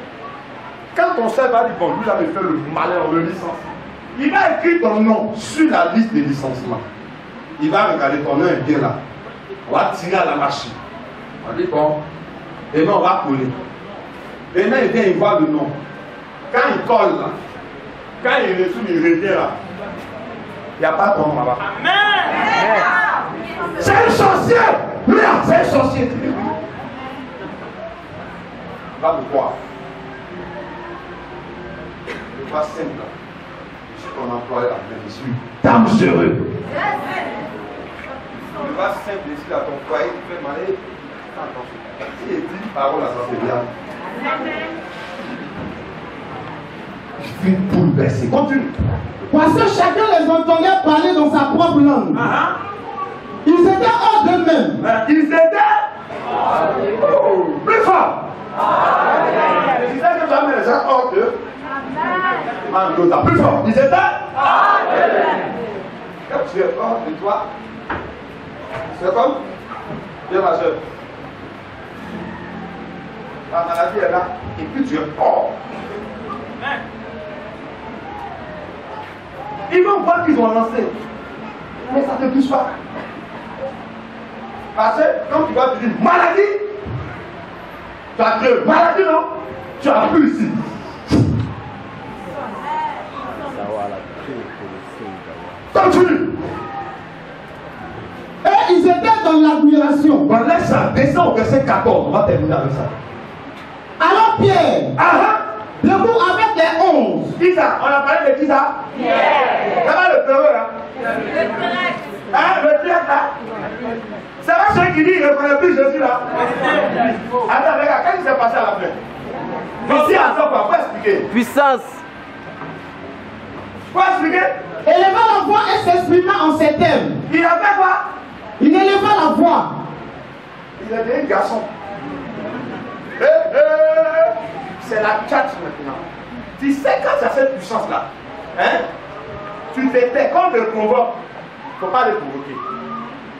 Quand ton chef va dire, bon, lui, là, il fait le malin, on le licencie. Il va écrire ton nom sur la liste de licenciement. Il va regarder ton nom est bien là. On va tirer à la machine. On dit, bon, et bien on va coller. Et maintenant, il vient, il voit le nom. Quand il colle là, quand il retourne, il revient là. Il n'y a pas ton nom là-bas. Amen. C'est un sorcier. Là, c'est un sorcier. Va me croire. Je vois simple. Je suis ton employé là, mais je suis dangereux. Je vois simple ici à ton foyer, tu fais mal. Si il dit une parole à ça, c'est bien. Je suis bouleversé. Continue. Parce que chacun les entendait parler dans sa propre langue. Ils étaient hors d'eux-mêmes. Ils étaient plus forts. Tu sais que tu as mis les gens hors d'eux. Plus fort. Ils étaient hors d'eux-mêmes. Quand tu es hors de toi, c'est comme viens ma soeur. La maladie est là. Et puis tu es hors. Ils vont voir qu'ils ont lancé. Mais ça ne te touche pas. Parce que quand tu vas te dire maladie, tu as créé maladie, non? Tu as plus ici. Continue. Et ils étaient dans l'admiration. Bon, laisse ça. Descends au verset 14. On va terminer avec ça. Alors Pierre, debout avec les 11. Qui ça? On a parlé de qui ça? Pierre. Ça va le peureux là? Hein? Le traître là? Ça va celui qui dit il ne reconnaît plus Jésus là? Attends, regarde, qu'est-ce qui s'est passé à la fin? Voici à ça, quoi? Faut expliquer. Puissance. Faut expliquer? Éleva la voix et s'exprima en ces termes. Il a fait quoi? Il éleva la voix. Il est devenu garçon. C'est la tchatch maintenant. Tu sais quand tu as cette puissance là, hein? Tu te tais, quand on te convoque, il ne faut pas le provoquer.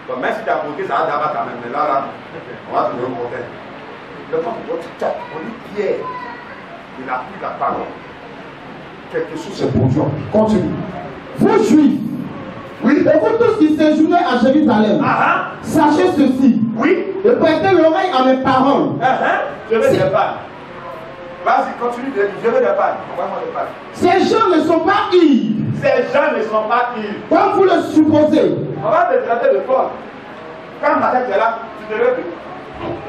Bon, même si tu as provoqué, ça va d'abord quand même. Mais là, on va te le remonter. Le temps de votre tchatch, on dit Pierre, il n'a plus la parole. Quelque chose se produit. Continue. Vous juifs, oui, et vous tous qui séjournez à Jérusalem, sachez ceci. Oui. Et prêtez l'oreille à mes paroles. Je vais te parler. Vas-y, continue de dire. Je vais te parler. Envoie-moi le parler. Ces gens ne sont pas ivres. Ces gens ne sont pas ivres. Comme vous le supposez. On va te traiter de folle. Quand ma tête est là, tu te lèves.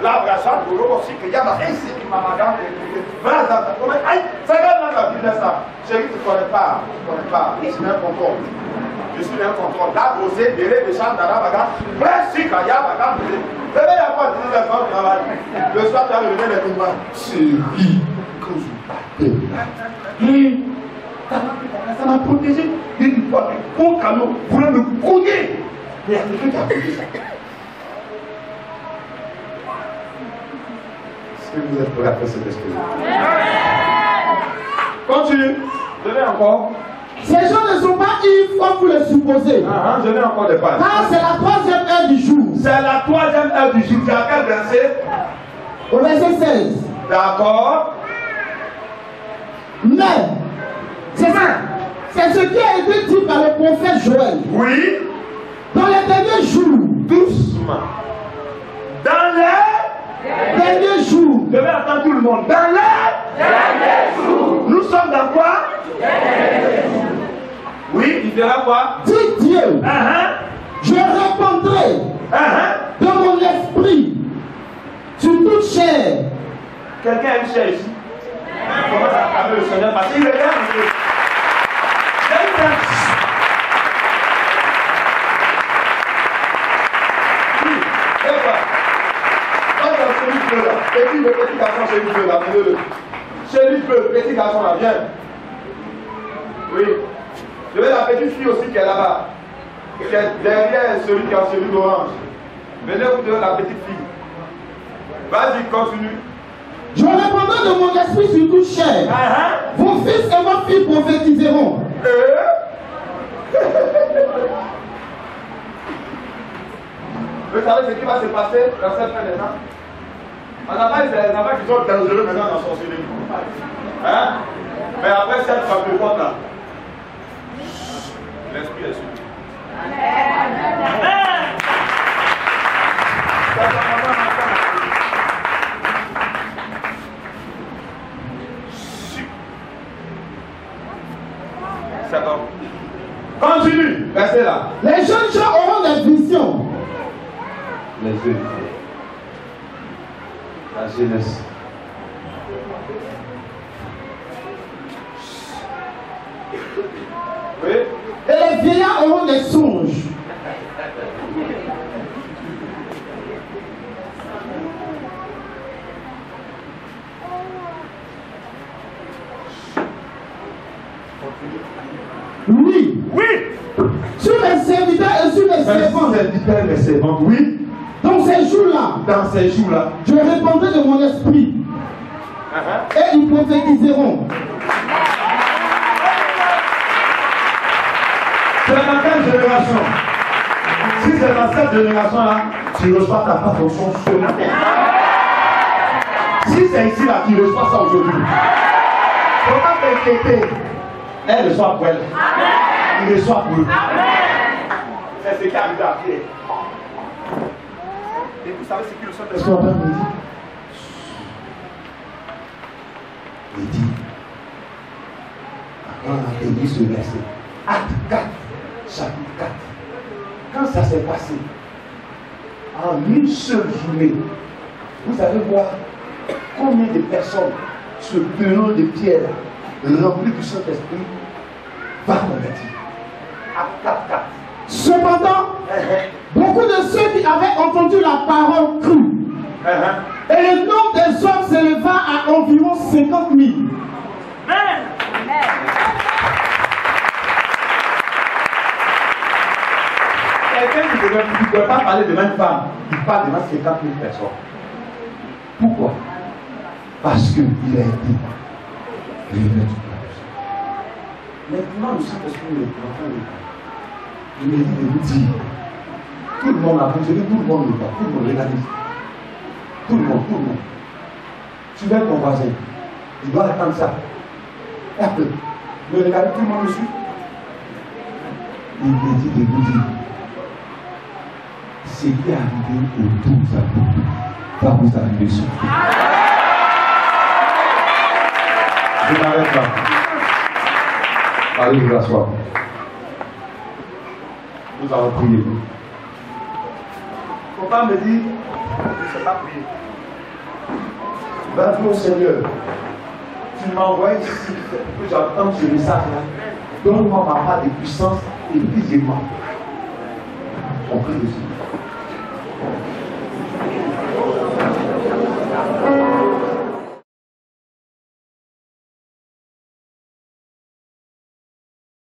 Là, brassard, pour l'eau aussi, qu'il y a ici qui m'a magane. Aïe, ça regarde dans la Bible, ça. Chérie, tu ne connais pas. Tu ne connais pas. Je suis un contrôle. Je suis un contrôle. Là, osé, délai, des champs, d'ara, bagarre. Bref, si, quand il y a bagarre, il y a pas de travail. Le soir, tu as levé les combats. Chérie, quand je battais. Ça m'a protégé. Une fois, un bon canot voulait me cogner. Mais il y a quelqu'un qui a protégé ça. Est-ce que vous êtes prêts à faire cette expérience? Continue. Je l'ai encore. Ces gens ne sont pas ivres comme vous le supposez. Je n'ai encore des pages. Car c'est la troisième heure du jour. C'est la troisième heure du jour. Tu as quel verset? Au verset 16. D'accord. Mais, c'est ça. C'est ce qui a été dit par le prophète Joël. Oui. Dans les derniers jours. Doucement. Dans les derniers jours. Je vais attendre tout le monde. Dans les derniers jours. Nous sommes dans quoi? Oui, il fera quoi? Dit Dieu. Je répondrai de mon esprit sur toute chair. Quelqu'un a une chair ici? Comment ça acclamer le Seigneur? Parce qu'il est là. Le petit garçon, c'est lui bleu là, venez-le. C'est lui bleu, petit garçon là, viens. Oui. Je veux la petite fille aussi qui est là-bas. Qui est derrière celui qui a celui d'orange. Venez vous donner la petite fille. Vas-y, continue. Je répondrai de mon esprit sur toute chair. Vos fils et vos filles prophétiseront. Vous savez ce qui va se passer dans cette fin des temps? On a pas des enfants qui sont dangereux maintenant dans son cinéma. Hein? Mais après cette femme de porte là, l'esprit est sur lui. C'est bon. Continue. Restez là. Les jeunes gens auront des visions. Les jeunes. La jeunesse. Oui. Et les vieillards auront des songes. Oui. Oui. Sur mes serviteurs et sur mes servantes. Serviteurs et mes servantes, oui. Dans ces jours-là. Dans ces jours-là. Je répondrai de mon esprit. Et ils prophétiseront. C'est dans quelle génération? Si c'est dans cette génération-là, tu reçois ta part fonction sur la terre. Si c'est ici là, tu reçois ça aujourd'hui. Il ne faut pas t'inquiéter. Elle reçoit pour elle. Il reçoit pour eux. C'est ce qui arrive à Pierre. Et vous savez ce que le Saint-Esprit est en train de dire? Il dit, quand on a dit ce verset, Acte 4, chapitre 4. Quand ça s'est passé, en une seule journée, vous allez voir combien de personnes, ce pelon de pierre rempli du Saint-Esprit, va convertir. À 4. Cependant, beaucoup de ceux qui avaient entendu la parole crurent. Et le nombre des hommes s'éleva à environ 50 000. Quelqu'un qui ne peut pas parler devant une femme, il parle devant 50 000 personnes. Pourquoi? Parce qu'il a été révélé. Maintenant, le Saint-Esprit est en train de je me dis de vous dire, tout le monde a vu, je dis tout le monde le voit, tout le monde regarde. Tout le monde. Tu vas ton voisin, il doit attendre ça. Et après, le regarder, tout le monde le suit. Il me dit de vous dire, ce qui est arrivé aux 12 apôtres va vous arriver sur vous. Je m'arrête là. Allez vous asseoir. Nous allons prier. Il ne faut pas me dire, je ne sais pas prier. Va dire au Seigneur, tu m'envoies ici que j'entends ce message-là. Donne-moi ma part de puissance et brise-moi. On prie dessus.